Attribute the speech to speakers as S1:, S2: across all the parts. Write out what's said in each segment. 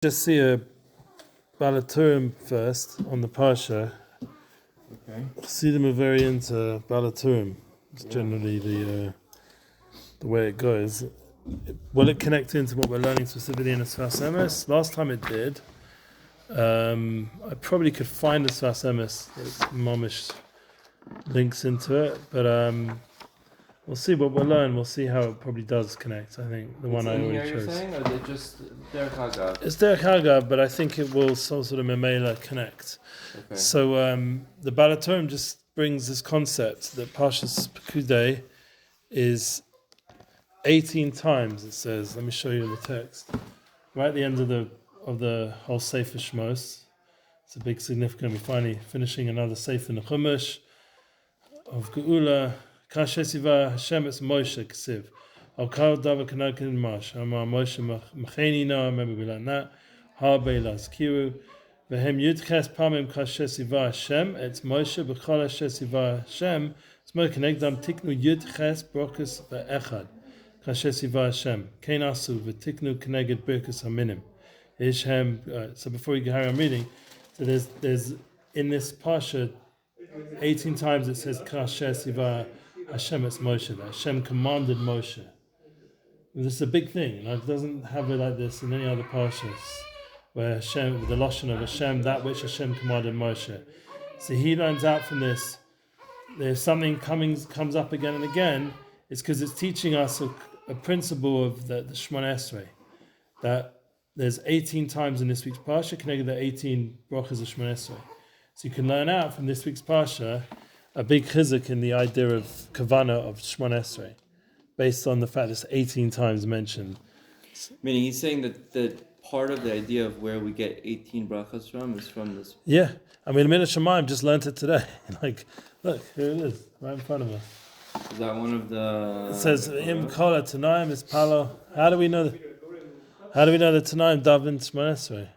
S1: Just see a Balaturim first on the Parsha.
S2: Okay.
S1: Chassidim are very into Balaturim. It's generally the way it goes. Will it connect into what we're learning specifically in the Sfas Emmes? Last time it did. I probably could find the Sfas Emmes that Mamish links into it, but we'll see what we'll learn. We'll see how it probably does connect. I think the one I already chose.
S2: You're saying, or is it just Derek Hagav?
S1: It's Derek Hagav, but I think it will sort of Memela connect.
S2: Okay.
S1: So the Balaturim just brings this concept that Parshat Pikudei is 18 times. It says, let me show you the text. Right at the end of the whole Sefer Shmos. It's a big significant. We're finally finishing another Sefer in the Chumash of Geula. Kashesiva Hashem es Moshe Ksiv. Al Kal Dava Kanakin Mash. Amar Moshe Macheni Na. Remember we learned that. Harbe Laskiru. Vehem Yitches Pamim Kashesiva Hashem. It's Moshe B'chol Kashesiva Hashem. It's Moshe Kenegdam Tiknu Yitches Brokus Ve'echad. Kashesiva Hashem. Kein Asu V'tiknu Keneged Birkus Haminim. Ishem. So before we carry on reading, so there's in this Parsha 18 times it says Kashesiva Hashem es Moshe, that Hashem commanded Moshe. And this is a big thing, and it doesn't have it like this in any other parshas, where Hashem, the Lashon of Hashem, that which Hashem commanded Moshe. So he learns out from this, if something comes up again and again, it's because it's teaching us a principle of the Shemona Esrei, that there's 18 times in this week's parsha connected to 18 brachas of Shemona Esrei. So you can learn out from this week's parsha a big chizuk in the idea of kavana of Shemona Esrei, based on the fact it's 18 times mentioned.
S2: Meaning he's saying that part of the idea of where we get 18 brachas from is from this.
S1: Yeah, I mean, Amina Shemaim just learned it today. Like, look, here it is, right in front of us.
S2: Is that one of the?
S1: It says Im Kola Tanaim is Palo. How do we know that? How do we know that Tanaim daven Shemona Esrei?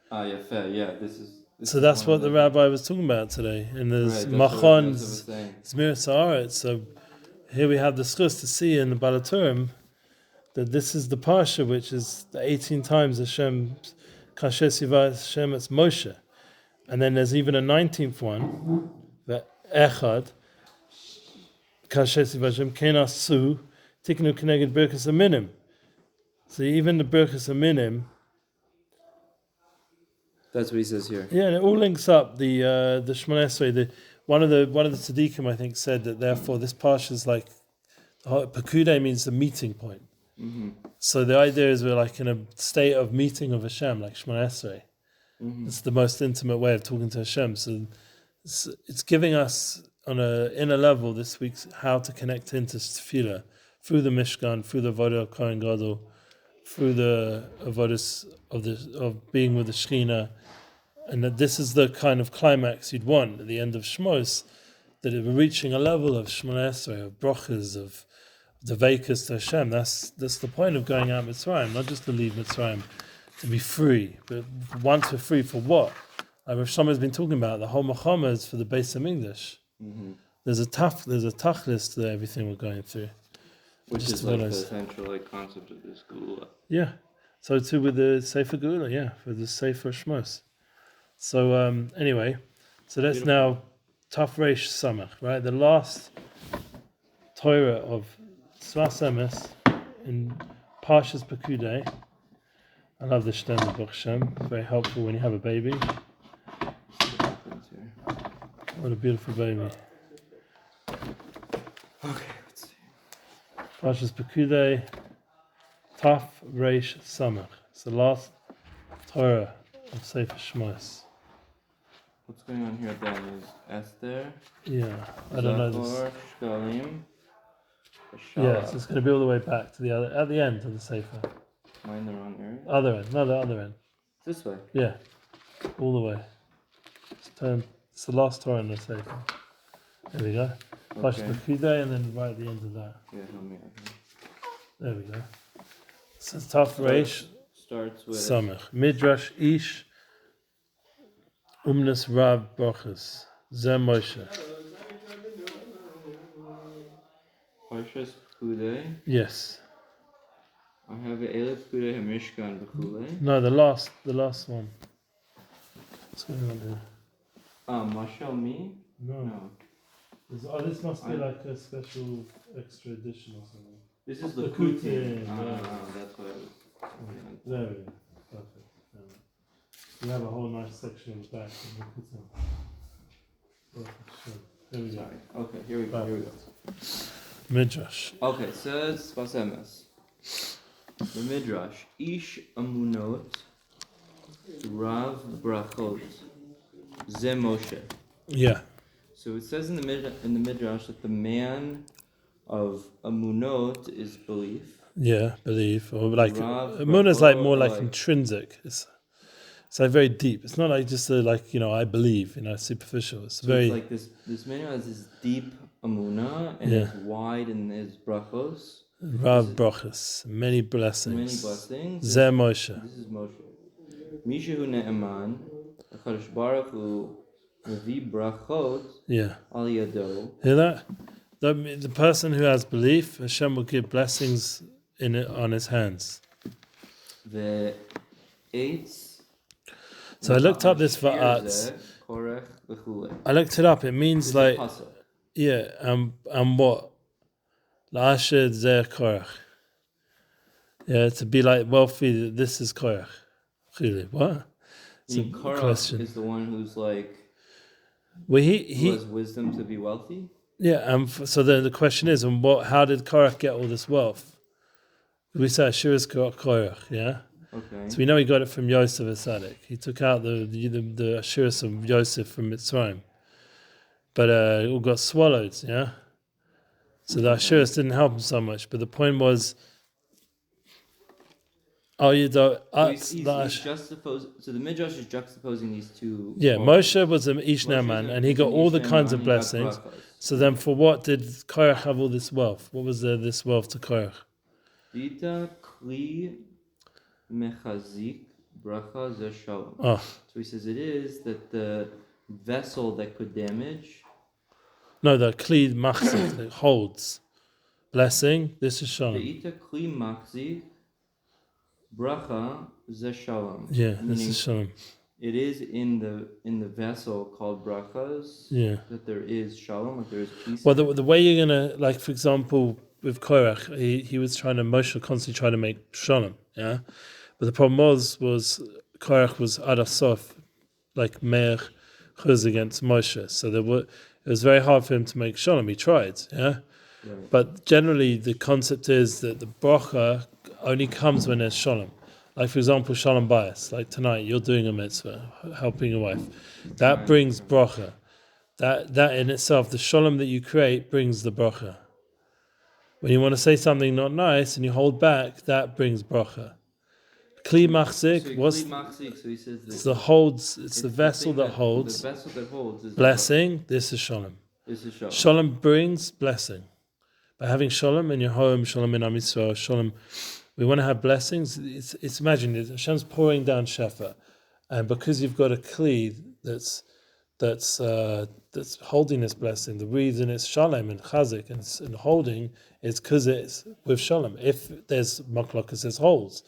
S2: Ah, yeah. This is.
S1: So that's what the rabbi was talking about today. And there's Machon Zmir Sa'aret. So here we have the Sfas to see in the Balaturim that this is the Parsha, which is the 18 times Hashem, Kashesiva Hashem, it's Moshe. And then there's even a 19th one, the Echad, Kashesiva Hashem, Kenas Su, Tiknu Keneged Birkas Aminim. So even the Birkas Aminim,
S2: that's what he says here.
S1: yeah, and it all links up. The Shemona Esrei. One of the tzaddikim I think said that therefore this parsha is like Pikudei means the meeting point.
S2: Mm-hmm.
S1: So the idea is we're like in a state of meeting of Hashem, like Shemona Esrei. Mm-hmm. It's the most intimate way of talking to Hashem. So it's giving us on a inner level this week how to connect into Tefillah through the Mishkan, through the Avodah Kohen Gadol, through the avodas of being with the Shekhinah. And that this is the kind of climax you'd want at the end of Shmos, that we're reaching a level of Shemona Esrei, of brachas, of the Veikas to Hashem. That's the point of going out Mitzrayim, not just to leave Mitzrayim, to be free. But once we're free, for what? Like Rav Shlomo has been talking about, the whole Machama is for the Beis HaMikdash. Mm-hmm. There's a tachlis to everything we're going through.
S2: Which is like the central concept of this Geula.
S1: Yeah. So too with the Sefer Geula, yeah, for the Sefer Shmos. So anyway, so that's beautiful. Now Taf Reish Samach, right? The last Torah of Sfas Emmes in Parshas Pikudei. I love the Shtem of Baruch Shem. It's very helpful when you have a baby. What a beautiful baby.
S2: Okay, let's see.
S1: Parshas Pikudei, Taf Reish Samach. It's the last Torah of Sefer Shmos.
S2: What's going on here then is Esther.
S1: Yeah, I don't know this.
S2: Shkalim,
S1: yeah, so it's going to be all the way back to the other, at the end of the Sefer.
S2: Am I in the wrong area?
S1: Other end, no, the other end.
S2: This way?
S1: Yeah, all the way. It's the last Torah in the Sefer. There we go. Parshat Pikudei, and then right at the end of that.
S2: Yeah, help me.
S1: There we go. So Taf Reish
S2: starts with
S1: Samach. Midrash Ish Umnes Rav Brachas Zem Moshe.
S2: Parshas Pikudei.
S1: Yes.
S2: I have Ele Pikudei HaMishkan B'chulei.
S1: No, the last one. What's going on here?
S2: MASHA me?
S1: No. This must be like a special extra edition or something.
S2: This is
S1: the
S2: Likutei.
S1: Likutei.
S2: That's what I was.
S1: There we go. Perfect. We have a whole nice section in the back of Likutei. Perfect. Sure. Here we go.
S2: Sorry. Okay, here we go.
S1: Midrash.
S2: Okay, says Sfas Emmes. The Midrash. Ish amunot Rav brachot Ze Moshe.
S1: Yeah.
S2: So it says in the Midrash that the man of amunot is belief.
S1: Yeah, belief. Or like
S2: Rav
S1: Amunah is like more
S2: brachot,
S1: like intrinsic. It's like very deep. It's not like just I believe, superficial. It's
S2: So
S1: very
S2: it's like this man has this deep amunah and it's wide in his brachos.
S1: Rav brachos, many blessings.
S2: Many blessings.
S1: Ze Moshe.
S2: This is Moshe. Mishahu ne'eman, HaKadosh Baruch Hu mevi brachot al yado.
S1: Hear that? The person who has belief, Hashem will give blessings on his hands. So I looked up this va'at. I looked it up. It means like, and what? La'ashed zeh korach. Yeah, to be like wealthy. This is korach. Really, what? It's a question.
S2: Is the one who's like,
S1: who
S2: has wisdom to be wealthy.
S1: Yeah, so the question is, how did Korach get all this wealth? We say Ashiras Korach, yeah?
S2: Okay.
S1: So we know he got it from Yosef Asadik. He took out the Ashiras of Yosef from Mitzrayim. But it all got swallowed, yeah? So the Ashiras didn't help him so much. But the point was,
S2: So the Midrash is juxtaposing these two.
S1: Yeah, Moshe was an Ish Naaman, and he got all the kinds of blessings. So then for what did Korach have all this wealth? What was this wealth to Korach?
S2: Dita kli mechazik bracha ze shalom.
S1: Oh.
S2: So he says it is that the vessel that could damage.
S1: No, the kli machzik that holds blessing. This is shalom.
S2: Dita kli machzik bracha ze shalom.
S1: Yeah, this is shalom.
S2: It is in the vessel called brachas that there is shalom, like there is peace.
S1: Well, the way you're gonna, like for example, with Korach, he was Moshe constantly trying to make shalom, yeah. But the problem was Korach was adasof, like Meir Chuz against Moshe, so it was very hard for him to make shalom. He tried, yeah. Right. But generally, the concept is that the bracha only comes when there's shalom. Like for example, shalom bayis. Like tonight, you're doing a mitzvah, helping your wife. That brings bracha. That in itself, the shalom that you create brings the bracha. When you want to say something not nice and you hold back, that brings bracha. Kli machzik,
S2: so he says
S1: it's the holds. It's the vessel that holds.
S2: The vessel that holds is
S1: blessing. This is shalom. Shalom brings blessing. By having shalom in your home, shalom in Am Yisrael, shalom. We want to have blessings. It's imagine Hashem's pouring down shefa, and because you've got a kli that's holding this blessing, the reason it's shalom and chazik and holding is because it's with shalom. If there's maklokas, there's holes,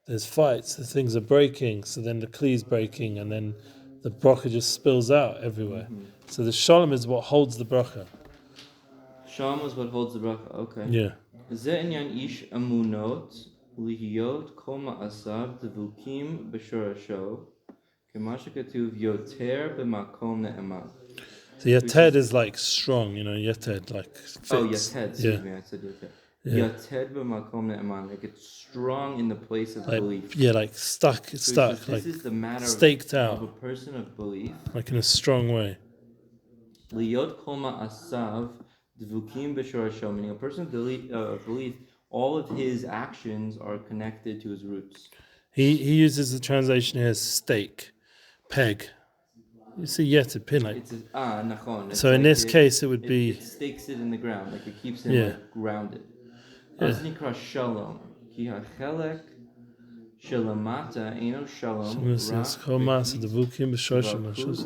S1: there's fights, the things are breaking, so then the kli is breaking, and then the bracha just spills out everywhere. Mm-hmm. So the shalom is what holds the bracha.
S2: Shalom is what holds the bracha. Okay.
S1: Yeah.
S2: זה עניין איש אמונות להיות כל מעשיו דבוקים בשורשו כמה שכתוב יותר במקום נאמן.
S1: So yated is like strong, yated like fits.
S2: Oh, yated, excuse me, I said yated. Yated b'makom ne'eman, like it's strong in the place of belief.
S1: Yeah, like stuck, it's
S2: so
S1: stuck,
S2: this
S1: like
S2: is the matter
S1: staked
S2: of
S1: out.
S2: a person of belief.
S1: Like in a strong way.
S2: Liyot kol ma'asav dvukim b'shorasho, meaning a person of belief, all of his actions are connected to his roots.
S1: He uses the translation here as stake, peg. You see yated, pin like.
S2: Nachon.
S1: So in this case it would be...
S2: It stakes it in the ground, like it keeps him like grounded. Aznikra shalom, ki hachelek shelamata eno shalom.
S1: Chomasa devukim b'shorashim mashus.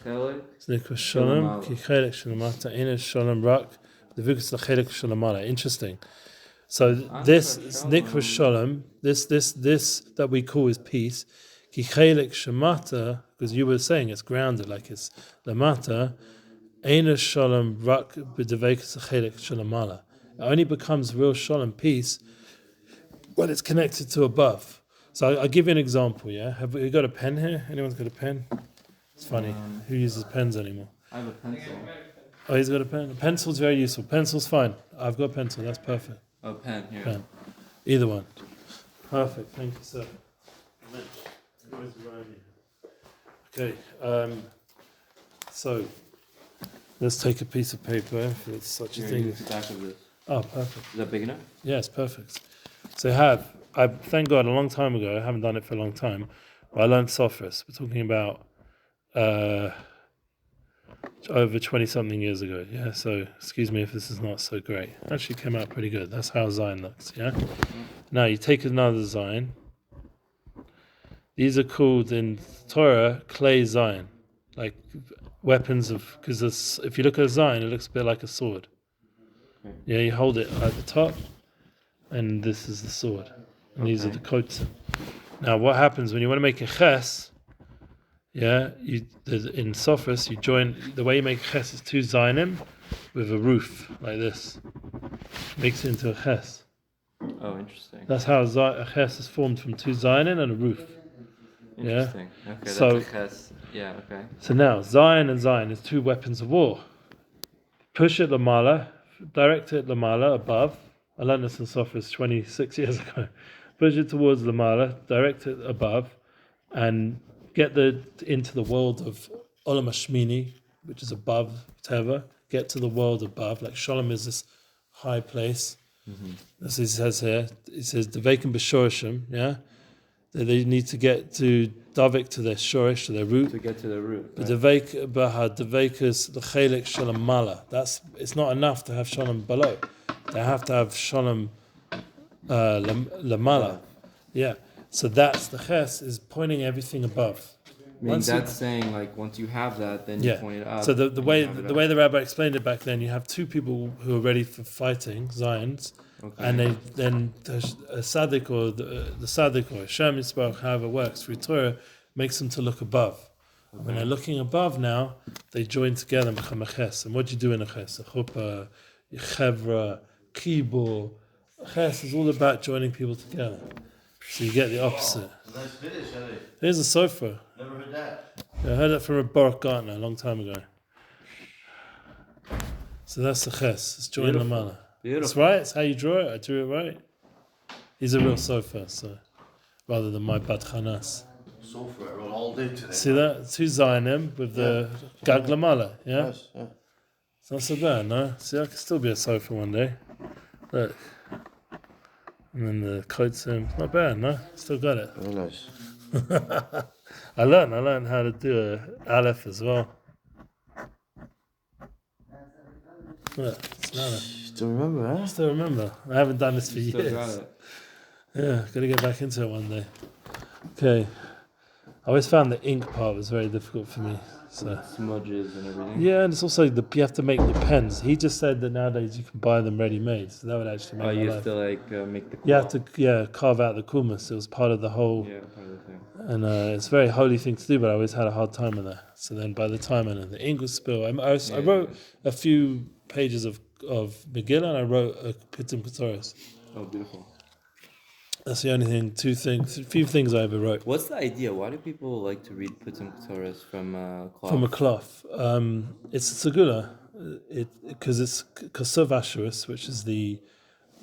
S1: Aznikra shalom, ki chelek shelamata eno shalom rak devukim l'chelek shelamata. Interesting. So this nikra shalom, this that we call is peace. Ki chelik shemata, because you were saying it's grounded, like it's lamata. Eina shalom rak b'devekas chelik shalamala. It only becomes real shalom peace when it's connected to above. So I'll give you an example. Yeah, have we got a pen here? Anyone's got a pen? It's funny. Who uses pens anymore?
S2: I have a pencil.
S1: Oh, he's got a pen. A pencil's very useful. Pencil's fine. I've got a pencil. That's perfect.
S2: Oh, pen here.
S1: Pen. Either one. Perfect. Thank you, sir. Okay. So let's take a piece of paper if it's such a thing.
S2: Here's the back of this.
S1: Oh, perfect.
S2: Is that big enough?
S1: Yes, perfect. So I thank God a long time ago, I haven't done it for a long time, but I learned Sfas. We're talking about over 20-something years ago. Yeah, so excuse me if this is not so great. Actually came out pretty good. That's how Zion looks, yeah? Now you take another Zion. These are called in Torah clay Zion, like weapons of, because if you look at a Zion, it looks a bit like a sword. Yeah, you hold it at the top, and this is the sword. And these are the coats. Now, what happens when you want to make a ches? Yeah, in Sfas, you join, the way you make a ches is two Zionim with a roof, like this. Makes it into a ches.
S2: Oh, interesting.
S1: That's how a ches is formed, from two Zionim and a roof.
S2: Interesting.
S1: Yeah?
S2: Okay,
S1: So,
S2: that's a ches. Yeah, okay.
S1: So now, Zion and Zion is two weapons of war. Push it lamala, direct it lamala, above. I learned this in Sfas 26 years ago. Push it towards lamala, direct it above, and get into the world of Olam Hashmini, which is above Teva. Get to the world above. Like Shalom is this high place. As he says here, he says Devekim b'shorishim. Yeah, they need to get to davik, to their shorish, to their root.
S2: To get to the root.
S1: But devekus l'chelik shalom mala. It's not enough to have shalom below. They have to have shalom lamala. Yeah. So that's the ches, is pointing everything above.
S2: I mean, that's saying, like, once you have that, then you point it up.
S1: So the way the rabbi explained it back then, you have two people who are ready for fighting, Zions, and then a tzaddik or the tzaddik or Hashem Yisrael, however it works, through Torah, makes them to look above. And when they're looking above now, they join together and become a ches. And what do you do in a ches? A chuppah, chevra, kibur. A ches is all about joining people together. So you get the opposite.
S3: Nice finish, Ellie.
S1: Here's a sofa.
S3: Never heard that.
S1: Yeah, I heard that from a BORUCH Gartner a long time ago. So that's the ches. It's join Lamala. That's right. It's how you draw it. I drew it right. He's a real sofa, so rather than my bad chanas.
S3: Sofa, I wrote all day today.
S1: See that? Two Zionim with the gag Lamala. Yeah?
S3: Yes, yeah.
S1: It's not so bad, no? See, I could still be a sofa one day. Look. And then the coats in. Not bad, no? Still got it.
S3: Very nice.
S1: I learned how to do a aleph as well. Look, it's nada.
S3: Still remember, huh?
S1: Still remember. I haven't done this for
S2: Still got
S1: years.
S2: it.
S1: Yeah, gotta get back into it one day. Okay. I always found the ink part was very difficult for me. So
S2: Smudges and everything.
S1: yeah, and it's also you have to make the pens. He just said that nowadays you can buy them ready made, so that would actually make
S2: Oh,
S1: my
S2: you
S1: life.
S2: have to like make the.
S1: You have to carve out the kumas. It was part of the whole,
S2: Yeah, part of the thing.
S1: and it's a very holy thing to do. But I always had a hard time with that. So then by the time the ink was spilled, I wrote a few pages of Megillah, and I wrote a Pitim Ketores.
S2: Oh, beautiful.
S1: That's the only thing. Few things I ever wrote.
S2: What's the idea? Why do people like to read Pitim Ketores from cloth?
S1: From a cloth. It's a segula, because it's Kasav Asherus, which is the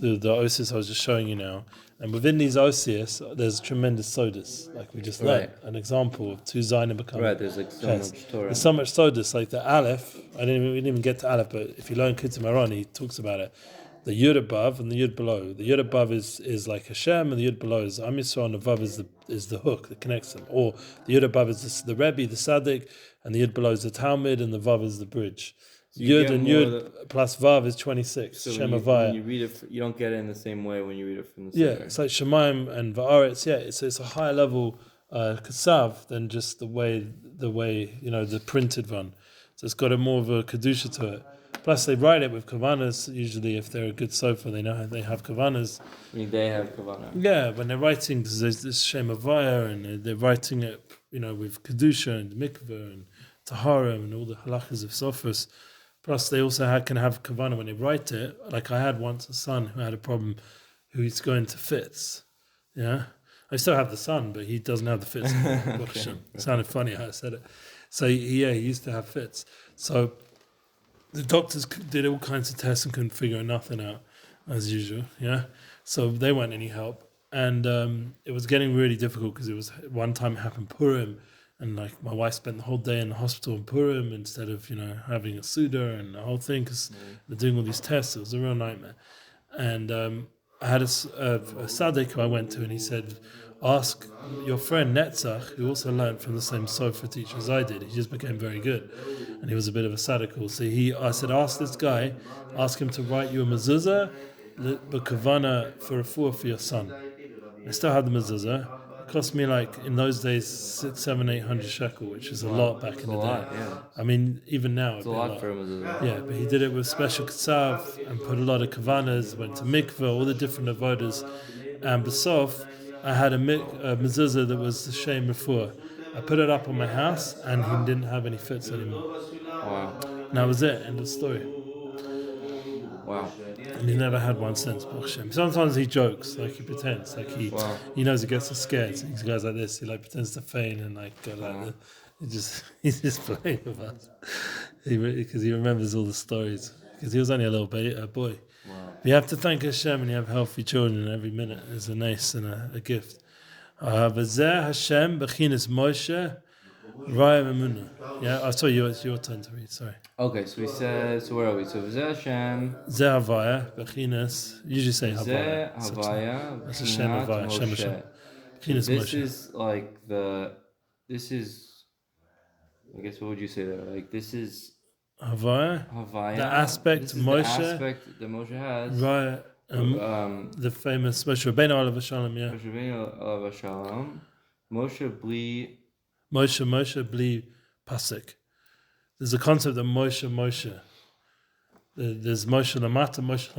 S1: osis I was just showing you now. And within these osis, there's tremendous sodas, like we just learned. An example of two Zaynim becoming.
S2: Right, there's like so much Torah.
S1: There's so much sodas, like the Aleph. We didn't even get to Aleph, but if you learn Kitzim Aron, he talks about it. The Yud above and the Yud below. The Yud above is like Hashem, and the Yud below is Am Yisrael, and the Vav is the hook that connects them. Or the Yud above is the Rebbe, the Tzaddik, and the Yud below is the Talmud, and the Vav is the bridge. So Yud and Yud plus Vav is 26.
S2: So
S1: Shem
S2: when
S1: Havaya.
S2: you read it, you don't get it in the same way when you read it from the
S1: Yeah,
S2: center.
S1: it's like Shemaim and Va'aretz. Yeah, it's a higher level kasav than just the way the printed one. So it's got a more of a kedusha to it. Plus, they write it with kavanas. Usually, if they're a good sofa, they know they have kavanas.
S2: I mean, they have kavanah.
S1: Yeah, when they're writing, because there's this Shem Avaya, and they're writing it, with kedusha and mikveh and tahara and all the halachas of sofas. Plus, they also can have kavanah when they write it. Like I had once a son who had a problem, who's going to fits. Yeah, I still have the son, but he doesn't have the fits.
S2: Okay.
S1: It sounded funny how I said it. So he used to have fits. So the doctors did all kinds of tests and couldn't figure nothing out, as usual. Yeah, so they weren't any help, and it was getting really difficult because it was one time it happened Purim, and like my wife spent the whole day in the hospital in Purim instead of having a Suda and the whole thing because they're doing all these tests. It was a real nightmare, and I had a tzaddik who I went to, and he said, ask your friend Netzach, who also learned from the same Sofa teacher as I did. He just became very good, and he was a bit of a sadical. So I said, ask this guy, ask him to write you a mezuzah, b'kavana for a for your son. I still had the mezuzah. It cost me in those days 600-800 shekel, which is a lot back in the day.
S2: Yeah.
S1: I mean, even now
S2: It's a lot for a mezuzah.
S1: Yeah, but he did it with special ketzav and put a lot of kavanas, went to mikveh, all the different avodas. And besof, I had a mezuzah that was the Shem Refuah. I put it up on my house, and he didn't have any fits anymore.
S2: Wow.
S1: And that was it, end of story.
S2: Wow.
S1: And he never had one since, Baruch Hashem. Sometimes he jokes, like he pretends, like he knows he gets scared. So he goes like this, he pretends to feign and go like that. He's just playing with us. Because he remembers all the stories. Because he was only a little boy.
S2: Wow.
S1: You have to thank Hashem, and you have healthy children, and every minute is a nice and a gift. V'zeh Hashem b'chinas Moshe Raya Emunah. Yeah, sorry, it's your turn to read. Sorry.
S2: Okay, so we said. So where are we? So V'zeh Hashem.
S1: Zeh Havaya b'chinas. Usually say Havaya.
S2: Zeh Havaya.
S1: That's a Shem Havaya. Shem Hashem. B'chinas
S2: This
S1: Moshe.
S2: is This is. I guess what would you say there? This is
S1: Havaya. The aspect
S2: this is
S1: Moshe.
S2: The aspect that Moshe has.
S1: Right. The famous Moshe Rabbeinu Alav Shalom. Yeah.
S2: Moshe Rabbeinu Alav Shalom. Moshe Bli.
S1: Moshe Bli Pasik. There's a concept of Moshe. There's Moshe Lamata, Moshe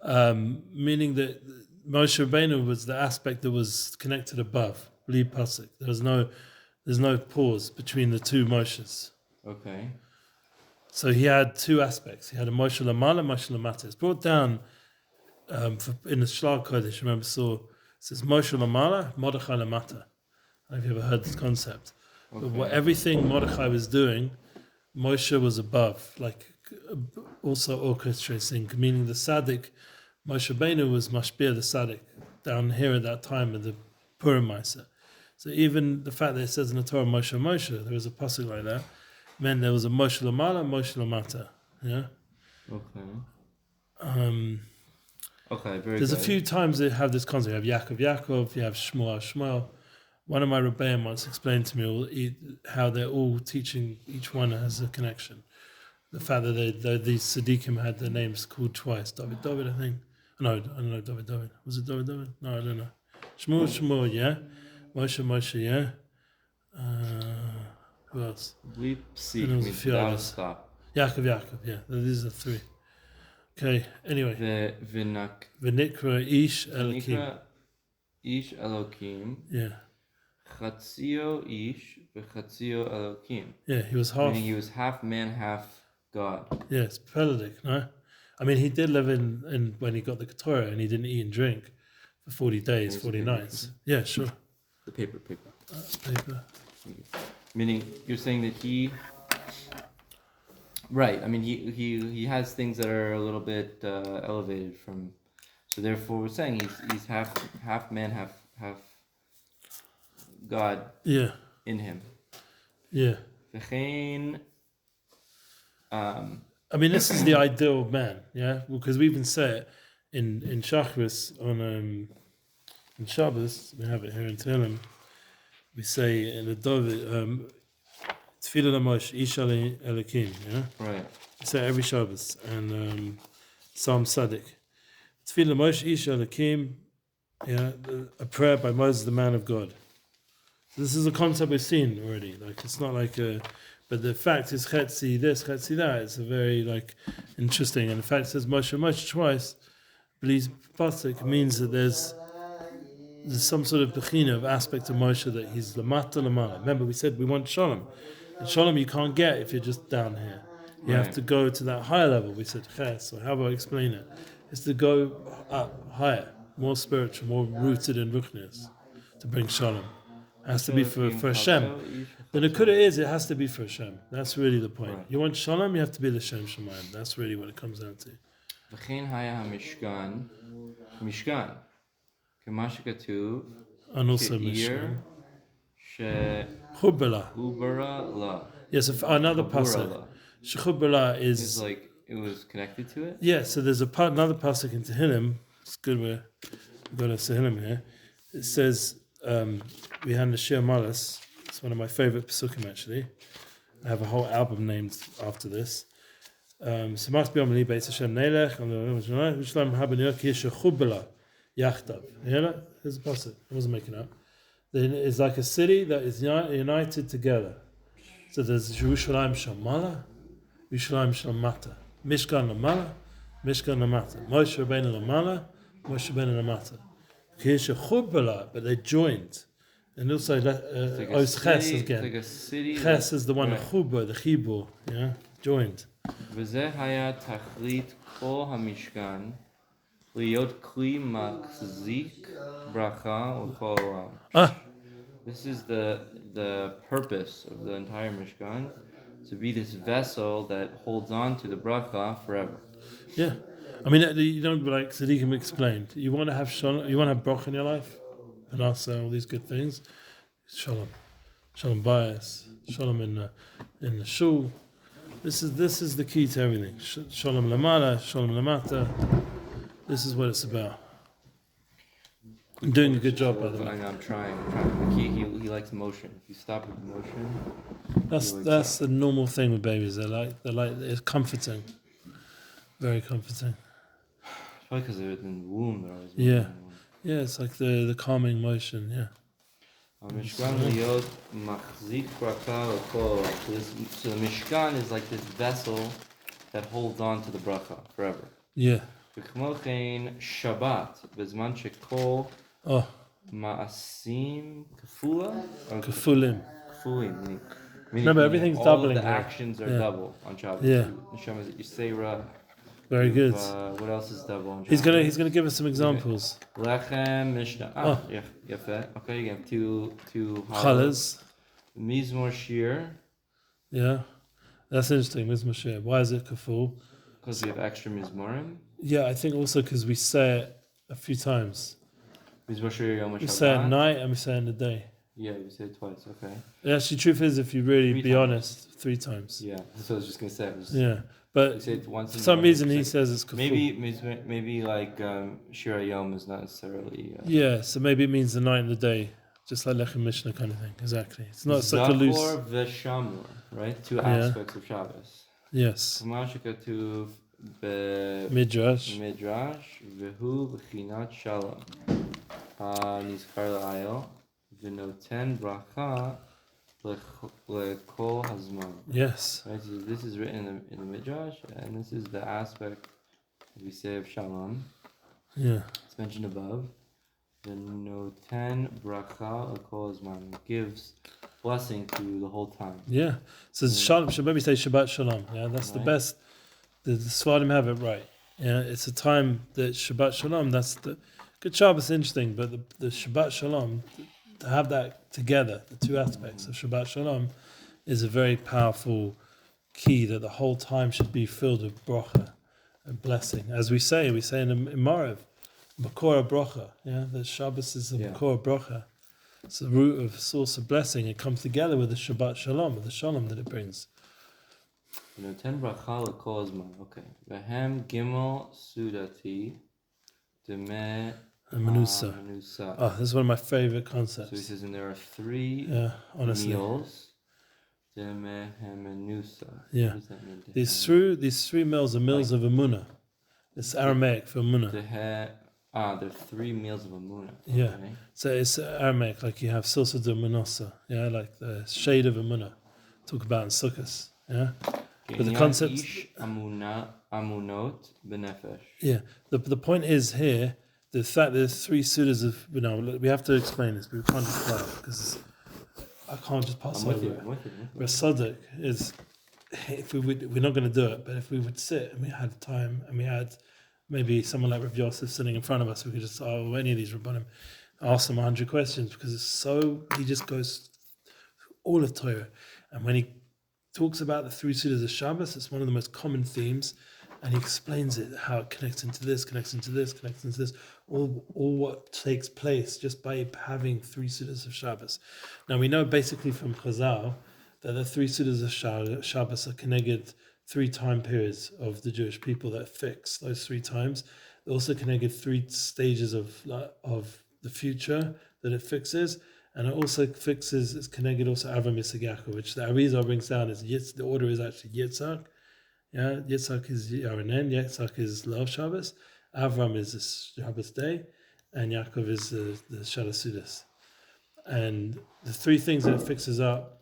S1: Lamata. Meaning that Moshe Rabbeinu was the aspect that was connected above, Bli Pasik. There's no pause between the two Moshes.
S2: Okay.
S1: So he had two aspects. He had a Moshe Lamala, Moshe Lamata. It's brought down in the Shlal Kodesh. Remember, it says Moshe Lamala, Mordechai Lamata. I don't know if you ever heard this concept.
S2: Okay.
S1: But everything Mordechai was doing, Moshe was above, also orchestrating, meaning the Tzaddik, Moshe Rabbeinu was Mashpir the Tzaddik, down here at that time of the Purim Ma'aseh. So even the fact that it says in the Torah Moshe, there was a pasuk like that, meant there was a Moshe Lamala, Moshe Lamata. Yeah?
S2: Okay. Okay, very
S1: There's
S2: good.
S1: a few times they have this concept. You have Yaakov, you have Shmuel. One of my Rebbeim once explained to me how they're all teaching, each one has a connection. The fact that these Siddiqim had their names called twice. David, I think. No, I don't know David. Was it David? No, I don't know. Shmuel, yeah. Moshe, yeah. Who else?
S2: Bleep, seek
S1: And there was a
S2: means
S1: few
S2: without a
S1: others.
S2: stop.
S1: Yaakov, yeah. These are three. Okay, anyway. V'nikra ish Elokim.
S2: V'nikra ish Elokim.
S1: Yeah.
S2: Chatzio ish v'chatzio Elokim.
S1: Yeah, he was half.
S2: Meaning he was half man, half God.
S1: Yeah, it's Peledik, no? I mean, he did live in when he got the Keturah, and he didn't eat and drink for 40 days, 40 nights. Yeah, sure.
S2: The paper.
S1: Paper.
S2: Meaning you're saying that he. Right. I mean, he has things that are a little bit elevated from. So therefore, we're saying he's half man, half God.
S1: Yeah.
S2: In him.
S1: Yeah.
S2: V'chein.
S1: I mean, this is the ideal man, yeah, because we even say it in Shachris in Shabbos. We have it here in Tehillim. We say in the David, Tefillah Lamosh Ish Elokim, yeah.
S2: Right.
S1: We say it every Shabbos and Psalm Sadik. Tefillah Lamosh Ish Elokim, yeah, a prayer by Moses, the man of God. So this is a concept we've seen already. It's not like But the fact is chetzi this, chetzi that. It's a very interesting. And the fact it says Moshe twice, Beli's pasuk means that there's some sort of bechina of aspect of Moshe that he's lamata lamala. Remember, we said we want shalom. And shalom you can't get if you're just down here. You have to go to that higher level. We said ches, or how do I explain it? It's to go up higher, more spiritual, more rooted in ruchnius, to bring shalom. It has to be for Hashem. The Nakuda is it has to be for Hashem. That's really the point.
S2: Right.
S1: You want shalom, you have to be l'shem shamayim. That's really what it comes down to.
S2: וכן היה המשכן, כמה שכתוב,
S1: And also
S2: כעיר
S1: Mishkan. Chubala.
S2: שחוברה לה.
S1: Yes, another pasuk. Shechubala
S2: It's
S1: is
S2: like it was connected to it.
S1: yeah. So there's another pasuk in Tehillim. It's good we've got a Tehillim here. It says we had the Shir Malas. It's one of my favorite pasukim actually. I have a whole album named after this. Samach b'yom li beis Hashem nelech Yerushalayim habaniyot ki shechubala yachtav. You hear that? Here's a pasuk. I wasn't making up. Then it's like a city that is united together. So there's Yerushalayim Shamala, Yerushalayim Shamata, Mishkan Lamala, Mishkan Lamata, Moshe Rabbeinu Lamala, Moshe Rabbeinu Lamata. Kishachubala, but they joined. And also Os Ches again.
S2: Like a city.
S1: Ches is the one,
S2: right.
S1: Chuba, the Chibur, yeah, joined.
S2: וזה היה תכלית כל המשכן, להיות כלי מחזיק ברכה לכל העולם. This is the purpose of the entire Mishkan, to be this vessel that holds on to the bracha forever.
S1: Yeah. I mean, you don't like Tzaddikim explained. You want to have shalom, you want to have bracha in your life, and also all these good things. Shalom, shalom bias, shalom in the shul. This is the key to everything. Shalom lamala, shalom lamata. This is what it's about. I'm doing a good job, by the way.
S2: I'm trying. He likes motion. If you stop with motion,
S1: That's the normal thing with babies. It's comforting, very comforting.
S2: probably because they're in the womb. They're always
S1: Yeah, it's like the calming motion. Yeah.
S2: Mishkan liyot machzik bracha l'kol. So the Mishkan is like this vessel that holds on to the bracha forever.
S1: Yeah.
S2: וכמו כן שבת, בזמן שכל
S1: Oh,
S2: מעשים כפולה?
S1: kafulim.
S2: כפולים.
S1: Remember, everything's
S2: all
S1: doubling
S2: of the
S1: here.
S2: actions are
S1: Yeah.
S2: double on Shabbos.
S1: Yeah.
S2: Neshama is Yisera.
S1: Very good.
S2: What else is double on
S1: He's
S2: Shabbos?
S1: gonna give us some examples.
S2: Lechem, Mishnah. Yafet. Okay, you have two
S1: Challas.
S2: Mizmor Shir,
S1: Yeah. That's interesting. Mizmor Shir. Why is it kaful?
S2: because we have extra Mizmorim.
S1: Yeah, I think also because we say it a few times.
S2: Mizmor Shir Yom
S1: We say it at
S2: HaShabbat.
S1: night and we say it in the day.
S2: Yeah, we say it twice. Okay.
S1: Actually, truth is, if you really
S2: Three
S1: be
S2: times.
S1: honest, 3 times.
S2: Yeah, that's what I was just gonna say. It was-
S1: Yeah,
S2: We
S1: but
S2: say it once.
S1: for
S2: in the
S1: some
S2: morning,
S1: reason he
S2: second-
S1: says it's kaful.
S2: Maybe like Shira Yom is not necessarily.
S1: Yeah, so maybe it means the night and the day, just like Lechem Mishnah kind of thing. Exactly. It's not such a loose.
S2: Zachor v'shamur, right? Two
S1: Yeah.
S2: aspects of Shabbos.
S1: Yes.
S2: K'ma shekatuv
S1: Midrash.
S2: במידרש, והוא בחינת שלום. הנזכר לעיל, ונותן ברכה לכל הזמן.
S1: Yes.
S2: Right, so this is written in the Midrash, and this is the aspect that we say of Shalom.
S1: Yeah.
S2: It's mentioned above. ונותן ברכה לכל הזמן. It gives blessing to the whole time.
S1: Yeah. So Shalom. Should maybe say Shabbat Shalom. Yeah, that's the
S2: Right.
S1: best. The Sfarim have it right. Yeah, it's a time that Shabbat Shalom. That's the good Shabbos. Interesting, but the Shabbat Shalom, to have that together, the two aspects of Shabbat Shalom, is a very powerful key that the whole time should be filled with bracha and blessing. As we say in Maariv, Makor bracha. Yeah, the Shabbos is the Makor bracha. It's the root of source of blessing. It comes together with the Shabbat Shalom, with the Shalom that it brings.
S2: ונותן ברכה לכל הזמן. אוקיי. והם גימל סעודתי דמי
S1: Menusa.
S2: המנוסה.
S1: Oh, this is one of my favorite
S2: So he
S1: concepts.
S2: says, and there are 3
S1: Honestly.
S2: meals. Deme hemenusa.
S1: Yeah.
S2: What does that mean?
S1: These three meals are meals of Amunah. It's Aramaic for Amunah.
S2: There are 3 meals of Amunah.
S1: Yeah.
S2: Okay.
S1: So it's Aramaic, like you have Silsa de Manosa. Yeah, like the shade of Amunah. talk about in Sukkot. Yeah, but the
S2: Inyan
S1: concept.
S2: ish amunot benefesh.
S1: Yeah, the point is here the fact there's three sudas of. We have to explain this, but we can't just play because I can't just pass
S2: I'm with
S1: over
S2: you.
S1: it.
S2: I'm with you.
S1: Where Sadiq is, if we're not going to do it, but if we would sit and we had time and we had maybe someone like Rav Yosef sitting in front of us, we could just any of these Rabbanim, ask them 100 questions because he just goes all of Torah, and when he talks about the three sudas of Shabbos, it's one of the most common themes, and he explains it, how it connects into this, connects into this, connects into this, all what takes place just by having three sudas of Shabbos. Now we know basically from Chazal that the three sudas of Shabbos are connected three time periods of the Jewish people that fix those three times. They're also connected three stages of the future that it fixes, and it also fixes, it's connected also Avram Yitzchak Yaakov, which the Arizal brings down as the order is actually YITZCHAK. Yeah, YITZCHAK is Yaronen, YITZCHAK is Love Shabbos, Avram is the Shabbos day, and Yaakov is the Shalasudas. And the three things that it fixes up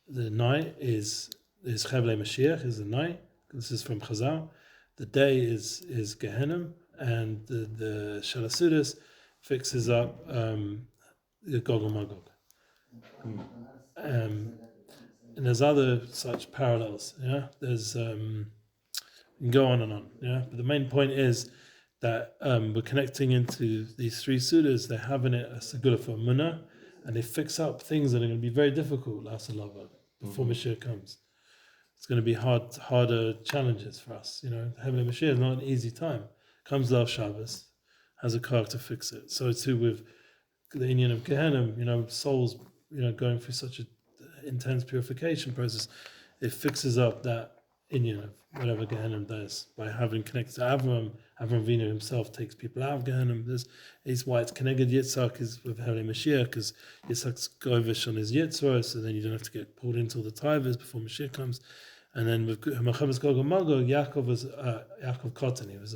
S1: the night is Chevlei Mashiach, is the night. This is from Chazal. The day is Gehenim, and the Shalasudas fixes up the Gog and Magog. And there's other such parallels. Yeah, there's you can go on and on. Yeah, but the main point is that we're connecting into these three sudas. They're having it as a segula for Munah, and they fix up things that are going to be very difficult last Lava before Mashiach comes. It's going to be harder challenges for us. Heavenly Mashiach is not an easy time. Comes last Shabbos, has a car to fix it. So too with the Indian of Gehenim, souls, going through such an intense purification process, it fixes up that Indian of whatever Gehenim does by having connected to Avram. Avram Avinu himself takes people out of Gehenim. This is why it's connected. YITZCHAK is with Heli Mashiach, because YITZCHAK's govish on his Yitzra'el, so then you don't have to get pulled into all the tithers before Mashiach comes. And then with Mechamas Gog and Magog, Yaakov was Yaakov Cotton. He was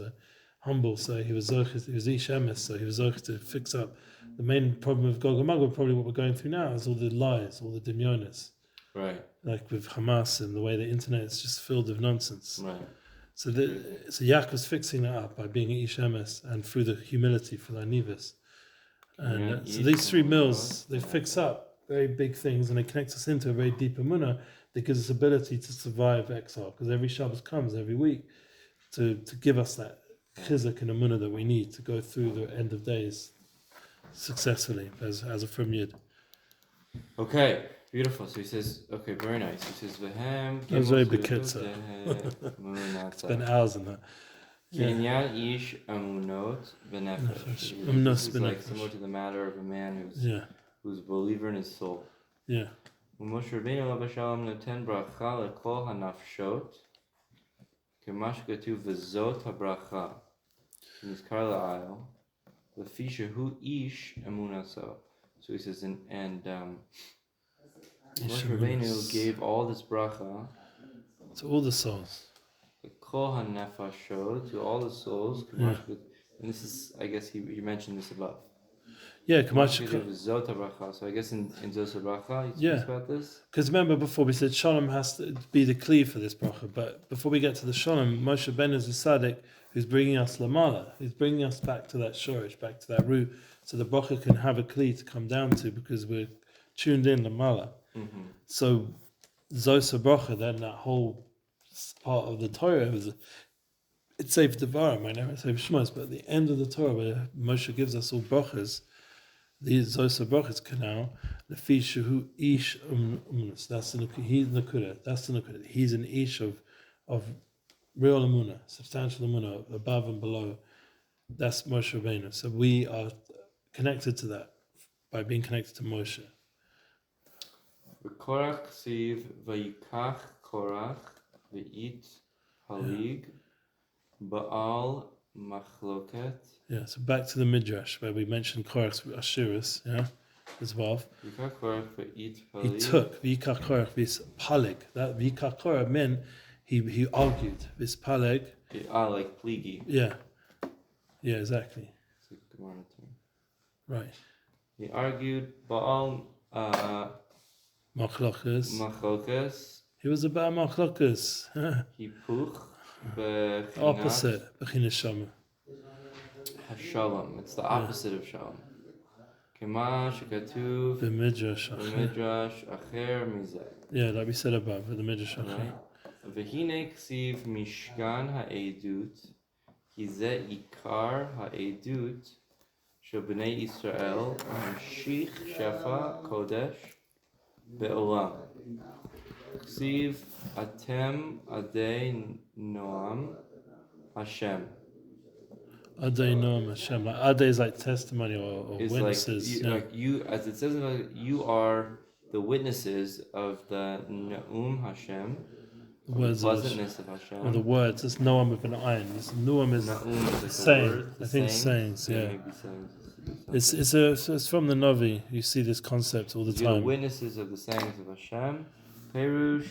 S1: humble, so he was Ish Emmes, so he was to fix up. The main problem with Gog and Magog, probably what we're going through now, is all the lies, all the demyonis.
S2: Right.
S1: Like with Hamas and the way the internet is just filled with nonsense.
S2: Right.
S1: So Yaakov's fixing that up by being Ish Emmes and through the humility for the Anivas. And so these three mills, they fix up very big things and they connect us into a very deep emunah that gives us ability to survive exile, because every Shabbos comes every week to give us that chizuk and emunah that we need to go through the end of days successfully as a from Yid.
S2: Okay, beautiful. So he says, okay, very nice. He says, "V'hem."
S1: That was very bekitzer. Spend hours in that.
S2: Kinyan ish amunot benefesh. This is like similar to the matter of a man who's a believer in his soul.
S1: Yeah.
S2: Moshe Rabbeinu Alav Shalom noten bracha lekol hanafshot, k'ma shekatuv v'zot habracha, nizkar la'ayil, v'fi shehu ish emunaso. So he says, and Moshe Rabbeinu gave all this bracha
S1: to all the souls.
S2: Lekol hanafashot, to all the souls. And this is, I guess he mentioned this above.
S1: Yeah,
S2: So I guess in Zot HaBracha he speaks about this.
S1: Because remember before we said Shalom has to be the kli for this bracha, but before we get to the Shalom, Moshe Ben is the tzaddik who's bringing us lamala, who's bringing us back to that shorish, back to that root, so the bracha can have a kli to come down to because we're tuned in lamala. Mm-hmm. So Zos HaBracha, then that whole part of the Torah, it's Sefer Devarim, I never say Shmos, but at the end of the Torah where Moshe gives us all brachas, these Zos HaBrachas canal, the Fishu Ish Umnus. That's the Nakuda. That's the Nakuda. He's an Ish of real Amunah, substantial Amunah, above and below. That's Moshe Rabbeinu. So we are connected to that by being connected to Moshe.
S2: V'korach siv vayikach korach v'it halig ba'al machloket.
S1: Yeah, so back to the Midrash where we mentioned Korach's Ashiris, as well. He took V'yikach Korach vis paleg. That V'yikach Korach meant he argued vis paleg.
S2: Like pligi.
S1: Yeah, exactly.
S2: It's a Gemara term.
S1: Right.
S2: He argued Baal Machlokas,
S1: He was about machlokas.
S2: Hipuch, Bechinat,
S1: Opposite. Bechinat Shama.
S2: Shalom. It's the opposite of Shalom. Kema shekatuv
S1: B'midrash.
S2: b'midrash acher mizeh.
S1: Yeah, like we said above, the midrash.
S2: Right? V'hine ksiv mishkan ha'edut ki ze ikar ha'edut shel b'nei Yisrael hamshich shefa kodesh be'olam. Ksiv atem adei noam Hashem.
S1: Adei Noam Hashem. Like Adei is like testimony or
S2: It's
S1: witnesses.
S2: like you, as it says, you are the witnesses of the Naum Hashem,
S1: The words
S2: the pleasantness of
S1: or
S2: Hashem.
S1: the words. It's Noam with an ayin. Noam is
S2: Naum is like the
S1: saying.
S2: word, the
S1: I think
S2: saying.
S1: sayings. Yeah.
S2: Maybe sayings.
S1: It's from the Navi. You see this concept all the
S2: You're the
S1: time.
S2: witnesses of the sayings of Hashem. Perush.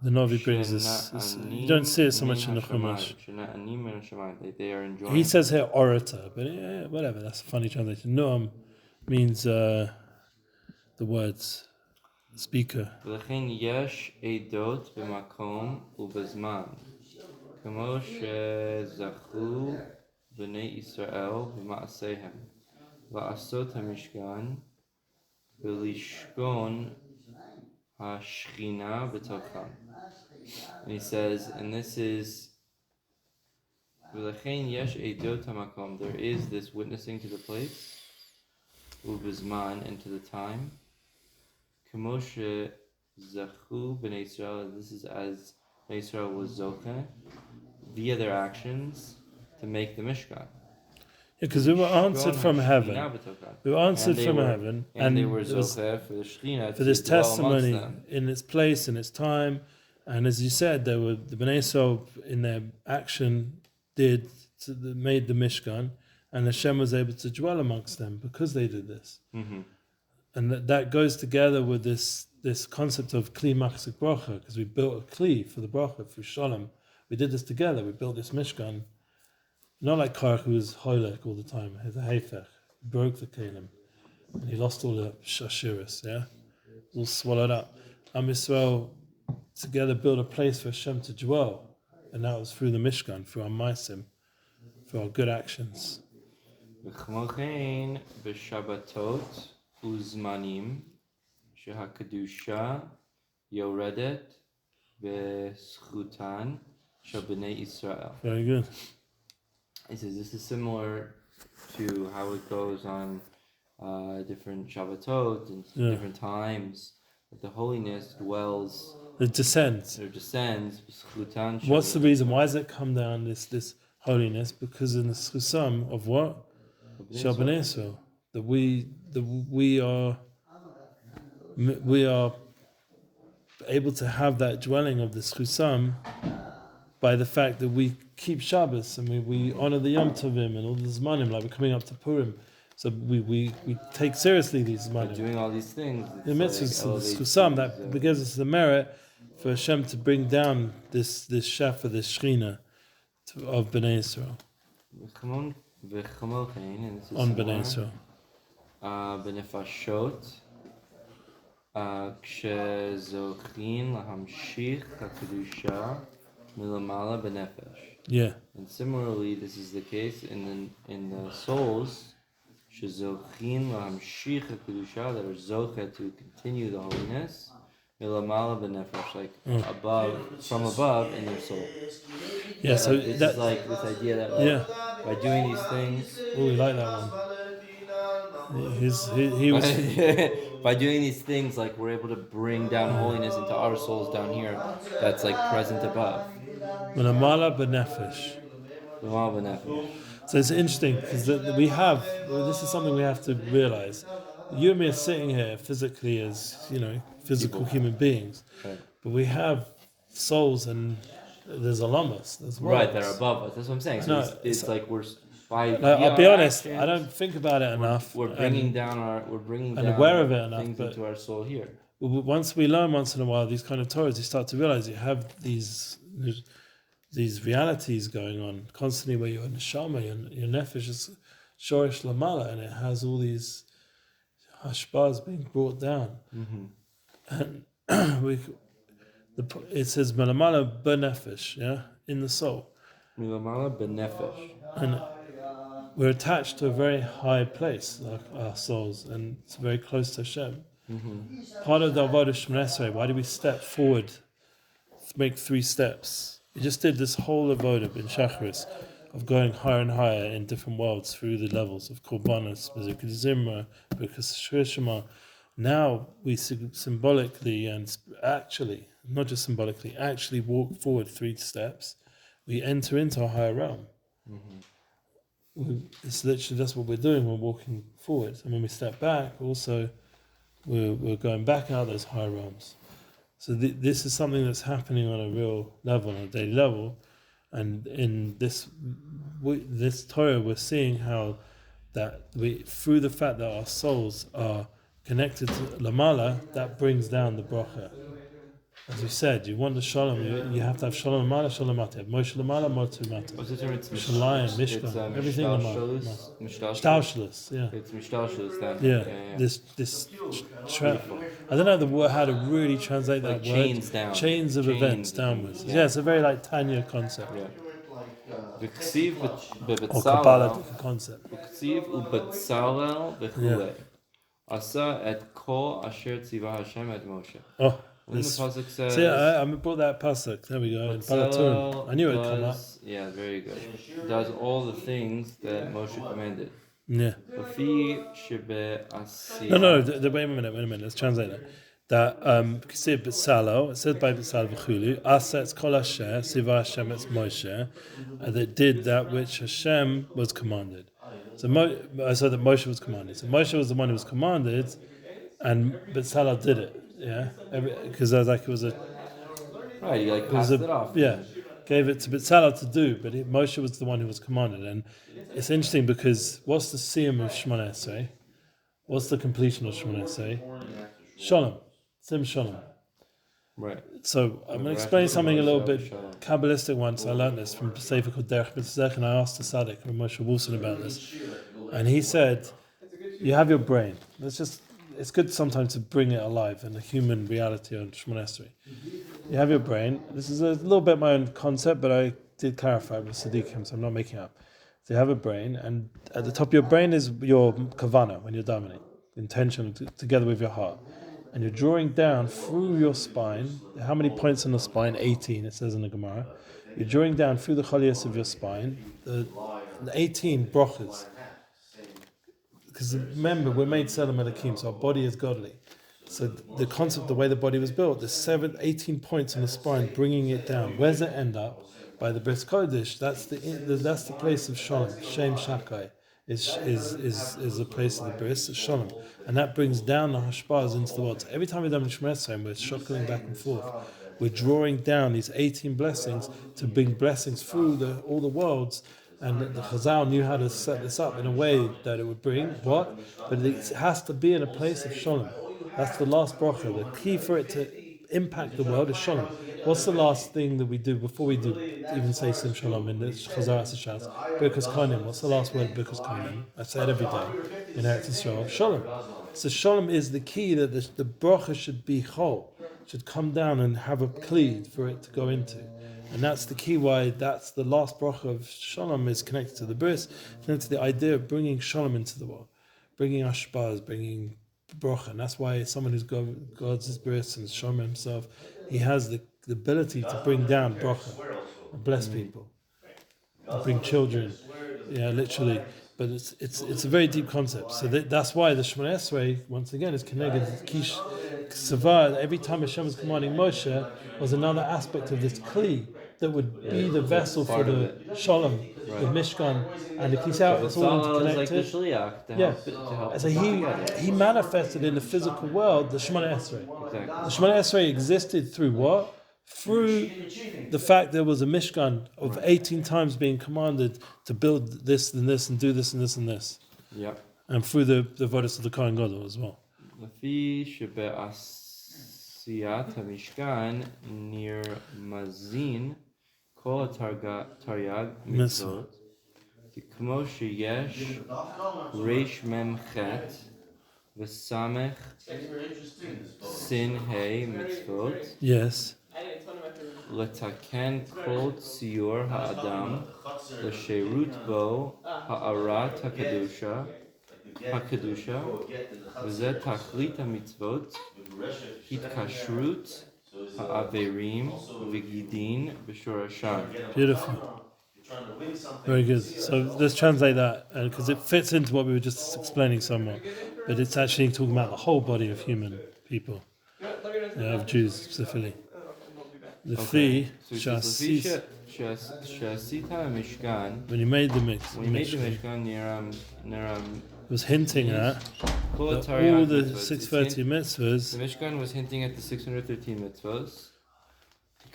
S1: The Navi brings this. You don't see it so much in the Chumash.
S2: They are enjoying.
S1: He says here orator, but yeah, whatever. That's a funny translation. Noam means the words, speaker.
S2: ולכן יש עדות במקום ובזמן, כמו שזכו בני ישראל במעשיהם, לעשות המשכן ולשכון השכינה בתוכם. And he says, and this is, ולכן יש עדות המקום, there is this witnessing to the place, ובזמן, and to the time, כמו שזכו בני ישראל, this is as Bnei Israel was zoche, via their actions, to make the Mishkan.
S1: Yeah, because we were answered from heaven. We were answered from heaven,
S2: and they were zoche for the Shekhinah,
S1: for this
S2: to dwell amongst
S1: testimony
S2: them.
S1: in its place, in its time, and as you said, there were the Bnei Israel in their action made the Mishkan, and Hashem was able to dwell amongst them because they did this.
S2: Mm-hmm.
S1: And that goes together with this concept of Kli Machzik Bracha, because we built a Kli for the Bracha, through Shalom. We did this together. We built this Mishkan. Not like Korach, who was Hoylek all the time. He's a Heifech. He broke the Kalim. And he lost all the Shashiris, yeah? All swallowed up. Yisrael together built a place for Hashem to dwell. And that was through the Mishkan, through our Maisim, through our good actions.
S2: וכמו כן, בשבתות וזמנים שהקדושה יורדת בזכותן של בני ישראל.
S1: Very good.
S2: He says this is similar to how it goes on different Shabbatot and different times. That the holiness dwells.
S1: It descends.
S2: Or descends.
S1: What's the reason? Why does it come down, this holiness? Because in the Chusam of what? Shel Bnei Israel. That we are able to have that dwelling of the Chusam by the fact that we keep Shabbos and we honor the Yom Tovim and all the Zmanim, like we're coming up to Purim. So we take seriously these Zmanim.
S2: By doing all these things.
S1: The mitzvahs, the Chusam, that gives us the merit for Hashem to bring down this Shefa, this Shechina of Bnei Israel. On Bnei Israel.
S2: בנפשות, כשזוכים להמשיך הקדושה מלמעלה בנפש.
S1: Yeah.
S2: And similarly, this is the case in the souls, שזוכים להמשיך הקדושה, that are zoche to continue the holiness, מלמעלה בנפש, like above, from above in their soul.
S1: Yeah, so
S2: this
S1: that,
S2: is like this idea that by doing these things.
S1: Oh, we like that one. He was
S2: by doing these things, like we're able to bring down holiness into our souls down here. That's like present above.
S1: Menamala b'nefesh. So it's interesting because we have. This is something we have to realize. You and me are sitting here physically as physical human beings, but we have souls and there's alamas. There's worlds.
S2: Right, that are above us. That's what I'm saying. So it's like we're.
S1: I'll be honest. I don't think about it enough.
S2: We're bringing down
S1: aware of it enough,
S2: things into our soul here.
S1: Once we learn once in a while these kind of Torahs, you start to realize you have these realities going on constantly, where your neshama, your nefesh is shorish lamala, and it has all these hashbaz being brought down.
S2: Mm-hmm.
S1: And it says Malamala benefesh, yeah, in the soul.
S2: Milamala benefesh.
S1: And we're attached to a very high place, like our souls, and it's very close to Hashem. Part of the Avodah Shemoneh Esrei, why do we step forward, make 3 steps? We just did this whole Avodah in Shacharis of going higher and higher in different worlds through the levels of Korbanos, Bezukah Zimra, because Shema. Now we symbolically and actually, not just symbolically, actually walk forward 3 steps. We enter into a higher realm. It's literally that's what we're doing. We're walking forward, and when we step back, also we're going back out those higher realms. So this is something that's happening on a real level, on a daily level, and in this Torah, we're seeing how that through the fact that our souls are connected to Lamala, that brings down the bracha. As we said, you want the Shalom, you have to have Shalom Lamala, Shalom Mata. You have Moshe Lamala, Motu Mata.
S2: What's the term? It's
S1: Shalayim, Mishkan, everything Lamala. Mishtalshalus, yeah.
S2: It's mishtalshalus then.
S1: Yeah. This I don't know the word, how to really translate
S2: like
S1: that
S2: chains
S1: word.
S2: down.
S1: Chains of events downwards. Yeah, it's a very like Tanya concept.
S2: Yeah. V'ksiv
S1: Or Kabbalah concept.
S2: V'ksiv u'betzalel v'chulei. Asa et kol asher tzivah Hashem et Moshe.
S1: Oh,
S2: And the pasuk says.
S1: See, I brought that pasuk. There we go. In Balaturim. I knew it would come up.
S2: Yeah, very good. Does all the things that Moshe commanded.
S1: Yeah.
S2: V'fi shebe asiyah.
S1: No. Wait a minute. Let's translate that. That Ksiv B'Tzalo, it says by B'Tzal v'chulu, Asa et kol asher tzivah Hashem et Moshe, that did that which Hashem was commanded. So that Moshe was commanded. So Moshe was the one who was commanded, and B'Tzalel did it. Yeah, because it was a
S2: right. You passed it off.
S1: Yeah, gave it to B'Tzalel to do, but Moshe was the one who was commanded. And it's interesting because what's the siyum of Shemoneh Esrei? What's the completion of Shemoneh Esrei? Shalom, Sim Shalom.
S2: Right.
S1: So I'm going to explain something a little bit Kabbalistic once. I learned this from a sefer called Derech B'Tzedek, and I asked the Tzaddik, Moshe Wilson, about this. And he said, you have your brain. It's good sometimes to bring it alive in a human reality on Shemoneh Esrei. You have your brain. This is a little bit my own concept, but I did clarify with Siddiqim, so I'm not making it up. So you have a brain, and at the top of your brain is your kavana, when you're davening, intention together with your heart. And you're drawing down through your spine. How many points on the spine? 18, it says in the Gemara. You're drawing down through the choliyas of your spine, the 18 brochas. Because remember, we're made Selam Elokim, so our body is godly. So the concept, the way the body was built, there's 18 points on the spine, bringing it down. Where's it end up? By the Bris Kodesh. That's the place of Shalom. Shem Shakai is the place of the Bris, Shalom. And that brings down the hashpahs into the world. So every time we're done Shemoneh Esrei, we're shuckling back and forth. We're drawing down these 18 blessings to bring blessings through all the worlds. And the Chazal knew how to set this up in a way that it would bring what? But it has to be in a place of Shalom. That's the last bracha. The key for it to impact the world is Shalom. What's the last thing that we do before we do even say Sim Shalom in the Chazar Sashas? Birkus Kohanim. What's the last word? Birkus Kohanim. I say it every day in Eretz Yisrael. Shalom. So Shalom is the key that the bracha should be chol, should come down and have a kli for it to go into. And that's the key why that's the last bracha of Shalom is connected to the bris, connected to the idea of bringing Shalom into the world, bringing ashbaz, bringing bracha. And that's why someone who's God's his bris and Shalom himself, he has the ability to bring down bracha and bless people, bring children, literally. But it's a very deep concept. So that's why the Shemoneh Esrei once again is connected to Kish Savah. Every time Hashem was commanding Moshe was another aspect of this kli that would be the vessel for the Shalom, the Mishkan, and the Kisah. It's all interconnected. So he manifested in the physical world the Shemoneh Esrei.
S2: Exactly.
S1: The Shemoneh Esrei existed through what? Through the fact there was a Mishkan of 18 times being commanded to build this and this and do this and this and this.
S2: Yep.
S1: And through the vodas of the Kohen Gadol as well.
S2: Lefi shebe'asiyat hamishkan nirmazin kol taryag mitzvot k'mo sheyesh reish mem chet v'samech sin hey mitzvot.
S1: Yes.
S2: Letaken kol tzior ha'adam. L'sherut bo ha'arat ha'kedusha. V'zeh tachlit ha'mitzvot. Hitkashrut ha'averim v'gidin b'shorasham.
S1: Beautiful. Very good. So let's translate that because it fits into what we were just explaining somewhat, but it's actually talking about the whole body of human people, of Jews specifically. The fee,
S2: Shasita Mishkan.
S1: when you made the mix,
S2: When you made the Mishkan,
S1: it was hinting at that all the 630 mitzvahs.
S2: The Mishkan was hinting at the 613 mitzvahs.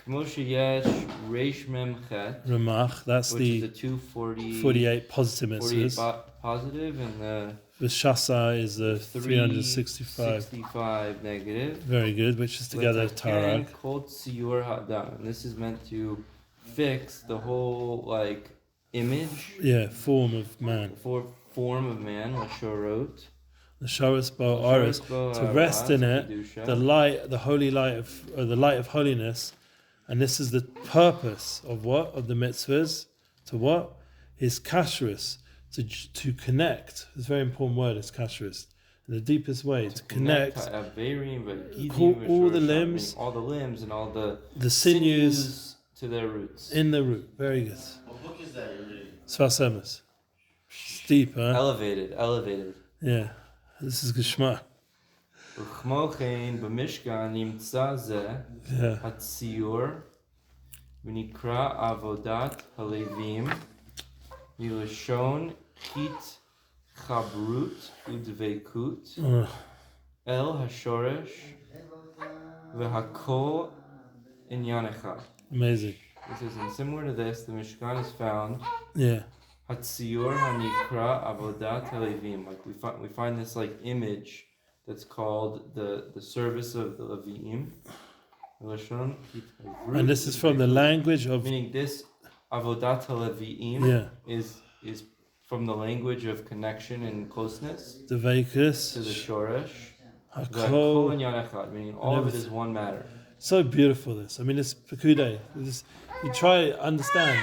S2: K'moshe yesh reish mem chet,
S1: Ramach, that's
S2: which is
S1: the
S2: the 240,
S1: 48 positive
S2: 48
S1: mitzvahs.
S2: positive, and the
S1: Shasa is the 365.
S2: 65 negative.
S1: Very good, which is together Tarag.
S2: And this is meant to fix the whole like image,
S1: Form of man.
S2: Form of man, Lashorot.
S1: The Shoras Bo Aris, to rest in it, the light, the holy light the light of holiness, and this is the purpose of what? Of the mitzvahs. To what? Is kashrus. To connect. It's a very important word, is kashrus. In the deepest way, to connect all the limbs,
S2: and all the
S1: sinews
S2: to their roots.
S1: In the root. Very good.
S3: What book is that you're reading?
S1: Sfas Emmes. It's deep, huh?
S2: Elevated.
S1: Yeah. This is Geshma.
S2: וכמוכן במשכן נמצא זה הציור ונקרא עבודת הלווים מלשון התחברות ודבקות אל השורש והכל עניינך.
S1: Amazing.
S2: This is and similar to this, the Mishkan is found. Hatzior hanikra avodat halevim. Like we find this like image that's called the service of the Levim.
S1: And this is from the language of,
S2: meaning this avodat halevim is from the language of connection and closeness
S1: the Vekas
S2: to the shoresh.
S1: Hakol,
S2: meaning all of it is one matter.
S1: So beautiful this. I mean, it's Pikudei. You try to understand.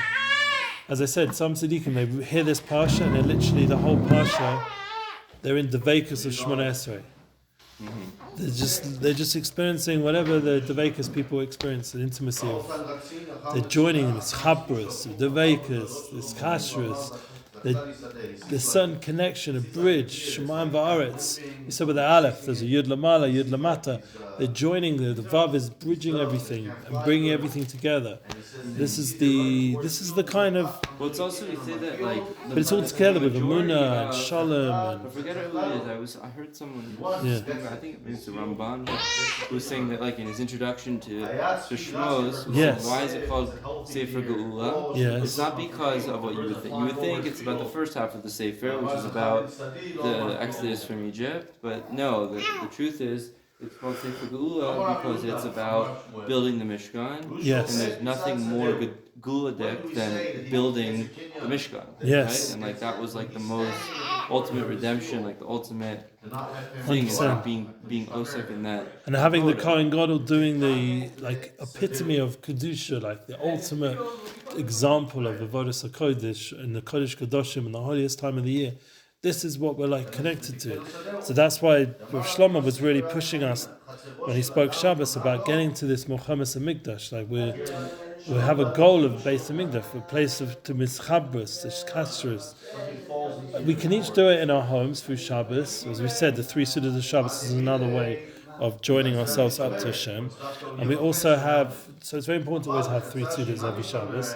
S1: As I said, some tzaddikim, they hear this Parsha and they're literally the whole Parsha, they're in the Vekas of Shemona Esrei. They're just experiencing whatever the Vekas people experience, the intimacy of. They're joining them. It's Chabrus, the Vekas, this Kashrus. The certain connection, a bridge, Shemayim Va'aretz. You said with the Aleph, there's a Yud Lamala, Yud Lamata. They're joining the Vav is bridging everything and bringing everything together. This is the kind of.
S2: Well, it's also you say that like.
S1: But it's all together with Amunah and Shalom.
S2: I forget who it is. I heard someone. I think it was the Ramban who was saying that like in his introduction to Shmos, why is it called Sefer Geula?
S1: Yes.
S2: It's not because of what you would think. You would think it's about the first half of the Sefer, which is about the Exodus from Egypt. But no, the truth is it's called Sefer Geula because it's about building the Mishkan.
S1: Yes.
S2: And there's nothing more Geuladik than building the Mishkan.
S1: Yes.
S2: Right? And like that was like the most ultimate redemption, like the ultimate thing is like being osek in that.
S1: And having the Kohen Gadol doing the like epitome of Kedusha, like the ultimate example of Avodas HaKodesh and the Kodesh Kadoshim and the holiest time of the year. This is what we're like connected to. So that's why Rav Shlomo was really pushing us when he spoke Shabbos about getting to this Mochamas HaMikdash. Like we have a goal of Beis HaMikdash, a place to Mischabros, to Kashrus. We can each do it in our homes through Shabbos. As we said, the 3 Sudas of Shabbos is another way of joining ourselves up to Hashem. And we also have, so it's very important to always have 3 Sudas every Shabbos.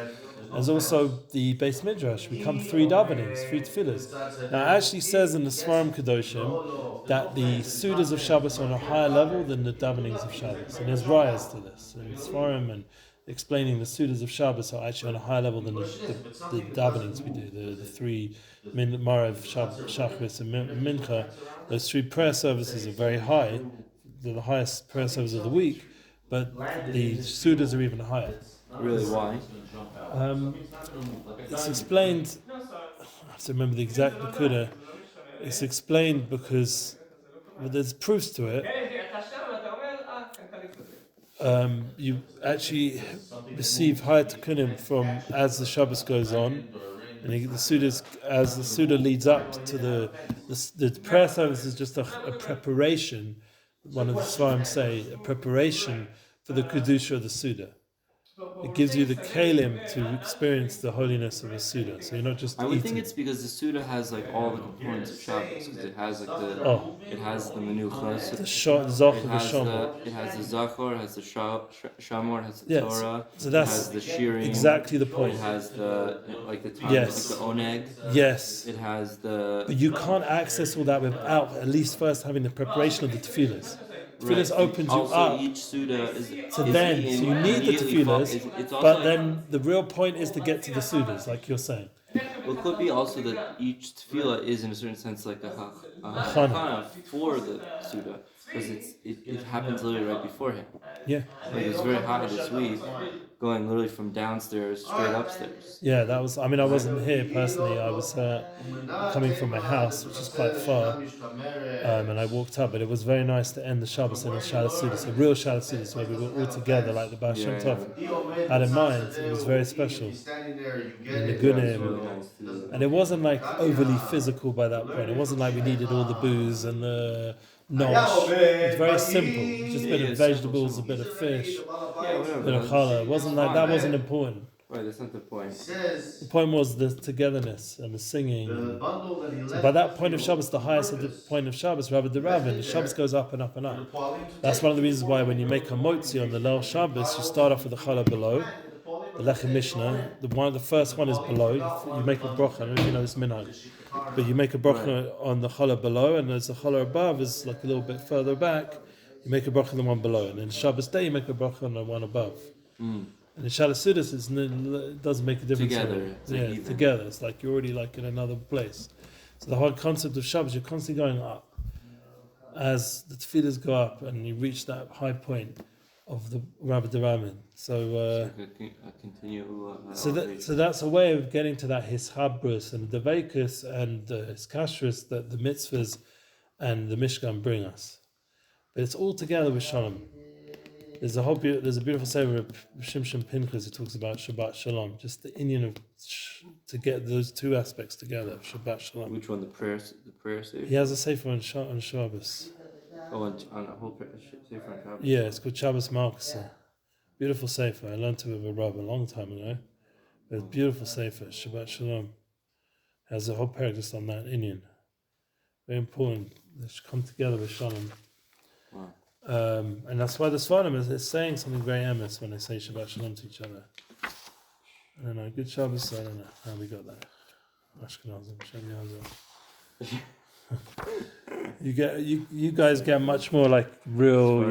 S1: There's also the Beis Midrash. We come 3 davenings, 3 tefillahs. Now it actually says in the Svarim Kedoshim that the Sudas of Shabbos are on a higher level than the davenings of Shabbos. And there's rayas to this. And Svarim and explaining the Sudas of Shabbos are actually on a higher level than the davenings we do, the 3 Marev, Shachris and Mincha. Those 3 prayer services are very high. They're the highest prayer service of the week, but the Sudas are even higher.
S2: Really, why?
S1: It's explained, I have to remember the exact Pikudei. It's explained because there's proofs to it. you actually receive higher tikkunim from as the Shabbos goes on, and the Sudas, as the Suda leads up to the prayer service is just a preparation. One of the Sfarim say a preparation for the kedusha of the Suda. It gives you the kalim to experience the holiness of a Suda. So you're not just
S2: I would
S1: eating.
S2: think it's because the Suda has like all the components of Shabbos, because it has like it has the menuchas,
S1: The Zohar, the
S2: it has
S1: Shomor.
S2: the Zachor, it has the Shamor, it has the
S1: Yes.
S2: Torah,
S1: So
S2: it
S1: that's
S2: has the Shirim,
S1: exactly the point.
S2: it has the like the time,
S1: Yes.
S2: like the Oneg,
S1: Yes.
S2: it has the.
S1: But you can't access all that without at least first having the preparation of the tefillahs. Tefillahs opens you
S2: also,
S1: up
S2: each Suda is
S1: to then. So you need the tefillahs,
S2: it's also
S1: but
S2: like,
S1: then the real point is to get to the sudas, like you're saying.
S2: well, it could be also that each tefillah is in a certain sense like a hachana for the Suda, because it happens literally right before him.
S1: Yeah.
S2: Like it was very hot this week, going literally from downstairs straight upstairs.
S1: Yeah, that was. I mean, I wasn't here personally. I was coming from my house, which is quite far, and I walked up. But it was very nice to end the Shabbos in a Shabbos Sudas, a real Shabbos Sudas, where we were all together, like the Baal Shem Tov had in mind. It was very special. In the Gunim, and it wasn't like overly physical by that point. It wasn't like we needed all the booze and the nosh. It's very simple. It's just a bit of vegetables, a bit of fish, a bit of challah. It wasn't like that. Wasn't important.
S2: Right, that's not the point.
S1: The point was the togetherness and the singing. So by that point of Shabbos, the highest of the point of Shabbos, Rabbi the Rabbin, the Shabbos goes up and up and up. That's one of the reasons why when you make a motzi on the Leil Shabbos, you start off with the challah below, the Lechem Mishnah. The first one is below. You make a bracha. I don't know if you know this minhag, but you make a bracha on the challah below, and there's a challah above is like a little bit further back. You make a bracha on the one below, and then Shabbos day you make a bracha on the one above. And in Shabbos Sudas, it doesn't make a difference.
S2: Together,
S1: together. It's like you're already like in another place. So the whole concept of Shabbos, you're constantly going up. As the tefillahs go up, and you reach that high point of the Rabbi Deramin. So so that's a way of getting to that hischabrus and the devekus and the hiskashrus that the mitzvahs and the Mishkan bring us. But it's all together with Shalom. There's a beautiful sefer of Shimshon Pinchas who talks about Shabbat Shalom, just the Indian of to get those two aspects together, Shabbat Shalom.
S2: Which one? The prayer sefer?
S1: He has a sefer on Shabbos.
S2: Oh, on a whole sefer on Shabbos.
S1: Yeah, it's called Shabbos Malkusa. Beautiful sefer. I learned it with a rabbi a long time ago. But it's beautiful sefer, Shabbat Shalom. Has a whole paragraph just on that Indian. Very important. They should come together with Shalom.
S2: Wow.
S1: And that's why the Sfarim is saying something very Emmes when they say Shabbat Shalom to each other. I don't know, good Shabbos, I don't know how we got that. Ashkenazim, Shem Yazor. You guys get much more like real,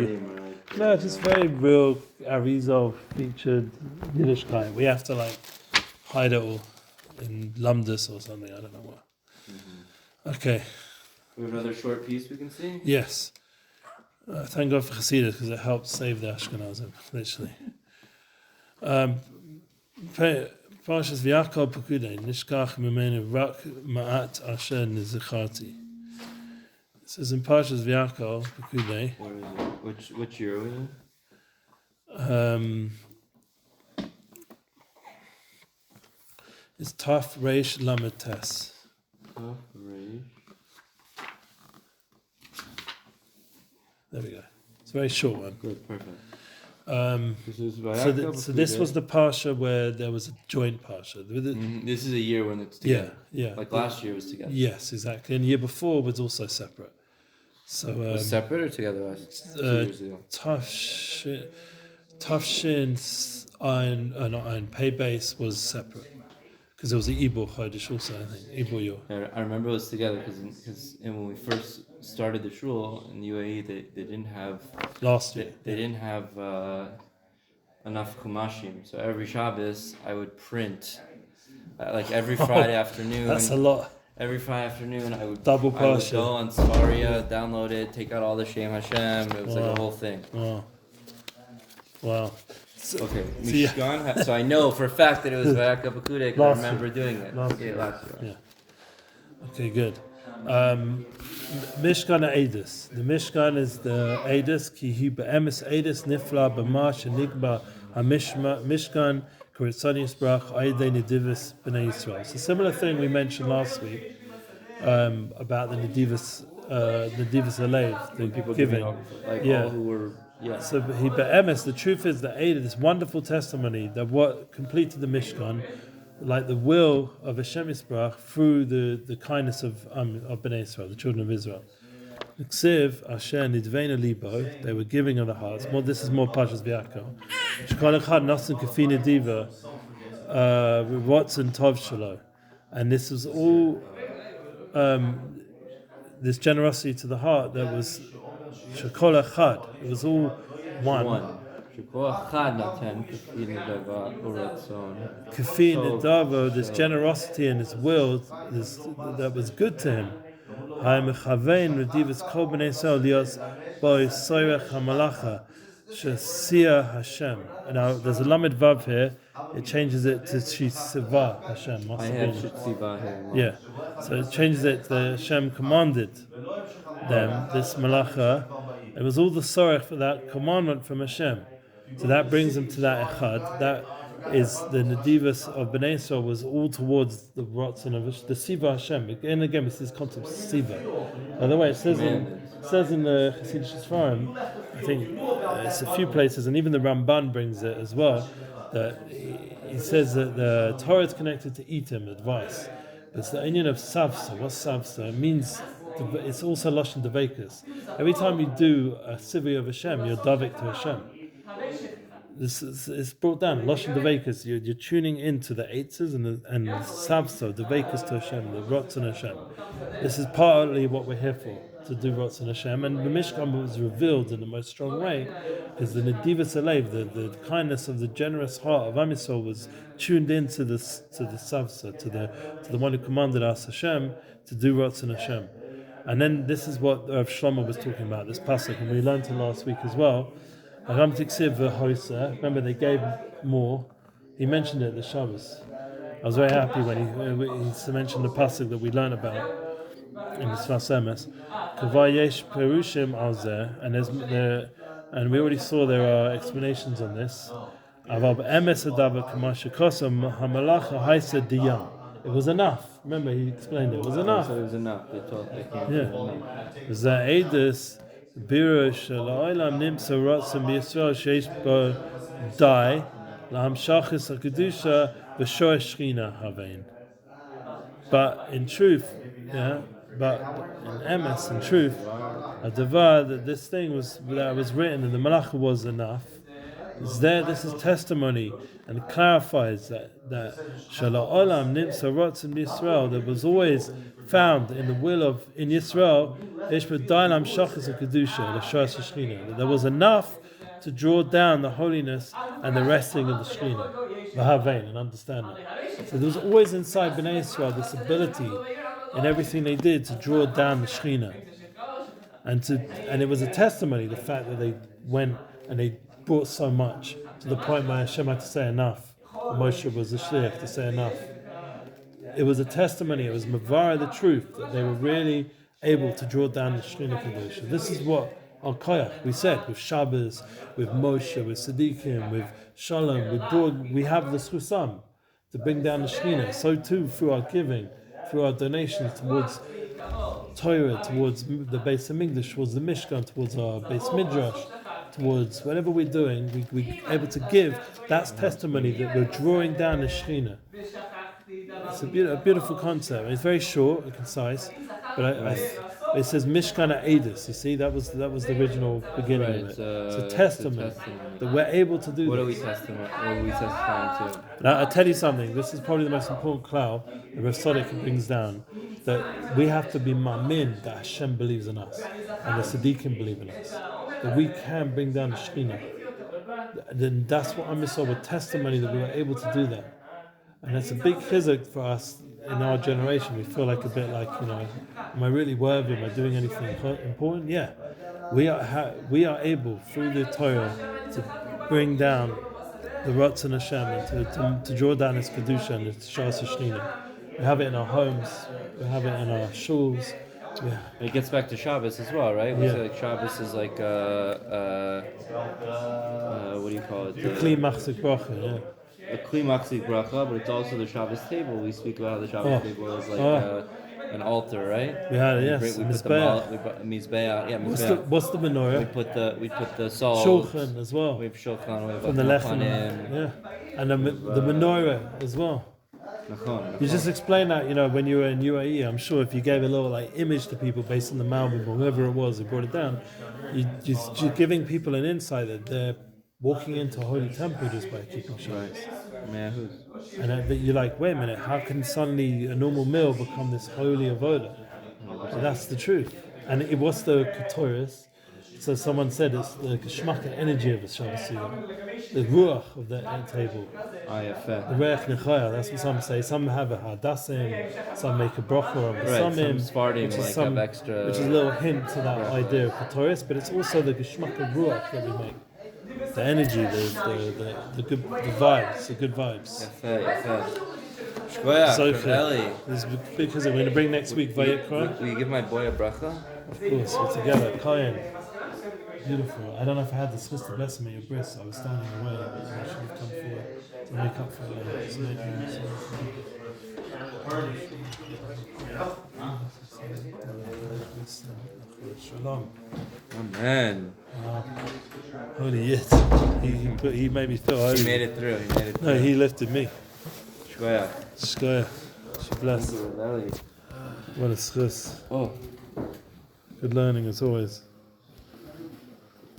S1: just very real Arizal featured Yiddishkeit. We have to like hide it all in Lumdus or something, I don't know what. Okay.
S2: We have another short piece we can see?
S1: Yes. Thank God for Chassidus because it helped save the Ashkenazim, literally. Parshas V'yachal Pikudei Nishkach Mimenu Rak Ma'at Asher Nizicharti. It says in Parshas V'yachal Pikudei.
S2: What is it? Which year are we in?
S1: It's Taf Reish Lamed Tes.
S2: Taf Reish.
S1: There we go. It's a very short one.
S2: Good, perfect.
S1: So this was the Parsha where there was a joint Parsha.
S2: This is a year when it's together.
S1: Yeah.
S2: Like last year was together.
S1: Yes, exactly. And the year before was also separate. So
S2: was separate or together last 2 years ago?
S1: Tafshin Ein Pay Base was separate. Because there was the Ibor Chodesh also, I think. Ibor Yor.
S2: I remember it was together because when we first started the shul in UAE, they didn't have
S1: last year.
S2: They didn't have enough kumashim. So every Shabbos I would print like every Friday afternoon.
S1: That's a lot.
S2: Every Friday afternoon I would
S1: double
S2: I would
S1: Parsha.
S2: go on Sefaria, download it, take out all the Shem Hashem. It was like a whole thing.
S1: Wow.
S2: Okay, Mishkan. So I know for a fact that it was Vayaka Pikudei because I remember doing it. Last year.
S1: Yeah. Okay, good. Mishkan Edis. The Mishkan is the Edis. Ki hu be'emes Edis nifla b'mash enigba Mishkan Kuritzani Yisbrach Aydei Nedivis B'nai Yisrael. It's a similar thing we mentioned last week about the Nedivis Alev, the
S2: People
S1: giving.
S2: all who were
S1: So he be'emes. The truth is that Edis, this wonderful testimony that what completed the Mishkan, like the will of Hashem Yisbrach through the kindness of Bnei Israel, the children of Israel. Ksiv Asher Nidveina Libo, they were giving of the hearts. This is more Parshas V'Yaakov. Shekol Echad Nasan Kafina Diva, Watson Tov Shalo, and this was all this generosity to the heart that was Shekol Echad. It was all one. Kafi Nidavo, this generosity and his will, that was good to him. Now there's a lamed vav here. It changes it to Shisiva Hashem.
S2: I have Shisiva here.
S1: Yeah, so it changes it to Hashem commanded them this malacha. It was all the sorech for that commandment from Hashem. So that brings them to that echad. That is the nedivus of Bnei Yisrael was all towards the rotzen of the Siva Hashem. Again, it's this concept of Siva. By the way, it says in the Hasidic Sfarim, I think it's a few places, and even the Ramban brings it as well, that he says that the Torah is connected to itim, advice. But it's the union of savsa. What's savsa? It means it's also lashon devekus. Every time you do a sivi of Hashem, you're davik to Hashem. It's brought down lashon devekus. You're tuning into the eitzes and the savsa, devekus to Hashem, the rotzen Hashem. This is partly what we're here for, to do rotzen Hashem. And the Mishkan was revealed in the most strong way, because the nedivus alev, the kindness of the generous heart of Am Yisrael, was tuned into the savsa, to the one who commanded us, Hashem, to do rotzen Hashem. And then this is what Rav Shlomo was talking about, this pasuk, and we learned it last week as well. Remember, they gave more. He mentioned it at the Shabbos. I was very happy when he mentioned the pasuk that we learned about in the Sfas Emmes. Kavayesh perushim alzeh, and we already saw there are explanations on this. Aval Emmes adava kamasha kosam hamalacha haisa diyam. It was enough. Remember, he explained it was enough.
S2: So it was enough. They came
S1: yeah. Za'edus BORUCH la'olam nimsa rotzim b'Yisrael sheish bo dai la'hamshachis ha'kedusha v'shoresh shchina havein. But in truth, but in Emmes, in truth, a davar that this thing was written and the malacha was enough. This is testimony, and it clarifies that Shalom Nimsa Rotzim Yisrael, that was always found in the will of in Yisrael, that there was enough to draw down the holiness and the resting of the Shekhinah, V'havein, and understanding. So there was always inside Bnei Yisrael this ability in everything they did to draw down the Shekhinah, and it was a testimony, the fact that they went and they brought so much to the point where Hashem had to say enough. Moshe was the shliach to say enough. It was a testimony. It was mavara, the truth, that they were really able to draw down the Shekhinah Kedusha. This is what al koyach we said with Shabbos, with Moshe, with Tzaddikim, with Shalom. We have the schusam to bring down the Shekhinah. So too through our giving, through our donations towards Torah, towards the Beis Hamikdash, towards the Mishkan, towards our Beis Midrash, towards whatever we're doing, we're able to give. That's testimony that we're drawing down the Shekhinah. It's a beautiful concept. It's very short and concise, but it says Mishkan Edis. You see, that was the original beginning of it. It's a testament that we're able to do.
S2: What are we testifying to?
S1: Now, I'll tell you something. This is probably the most important cloud that Rav Tzadok brings down. That we have to be ma'amin that Hashem believes in us and the Tzaddikim believe in us. That we can bring down the Shekhinah. Then that's what I'm saying, with testimony that we were able to do that. And it's a big chizuk for us in our generation. We feel like a bit like, am I really worthy? Am I doing anything important? Yeah. We are able, through the Torah, to bring down the Ratzon Hashem and to draw down His Kedusha and His Shas Shekhinah. We have it in our homes, we have it in our shuls, Yeah.
S2: And it gets back to Shabbos as well, right? We
S1: Yeah.
S2: say like Shabbos is like what do you call it?
S1: The Kli Machzik Bracha, yeah.
S2: The Kli Machzik Bracha, but it's also the Shabbos table. We speak about how the Shabbos table is like an altar, right?
S1: We had it,
S2: We
S1: yes.
S2: put the Mizbeah. Yeah, Mizbeah.
S1: What's the menorah?
S2: We put the salt.
S1: Shulchan as well.
S2: We have shulchan. We have
S1: From the lechem. Yeah. And the menorah as well. You just explain that, when you were in UAE, I'm sure if you gave a little image to people based on the Malbim or whoever it was who brought it down, you're giving people an insight that they're walking into a holy temple just by keeping Shabbos. And that you're like, wait a minute, how can suddenly a normal meal become this holy avoda? So that's the truth. And it was the Ketoris. So someone said it's the Geschmack energy of the Shabbos Suda, the Ruach of the table. The Reach Nechaya, that's what some say. Some have a Hadassim, some make a Bracha of the Samim, which is a little hint to that idea of Ketoris, but it's also the Geschmack of Ruach that we make. The energy, the good vibes, the good vibes. So okay. Because we're going to bring next week Vayikra.
S2: Will you give my boy a bracha?
S1: Of course, we're together. Kayan. Beautiful. I don't know if I had the Sfas to bless him at your bris. I was standing away. I should have come forward to make up for it. Shalom.
S2: Amen.
S1: Holy Yit. He made me feel holy.
S2: He made it through.
S1: No, he lifted me.
S2: Shkoyach.
S1: She blessed. What a Sfas. Good learning as always.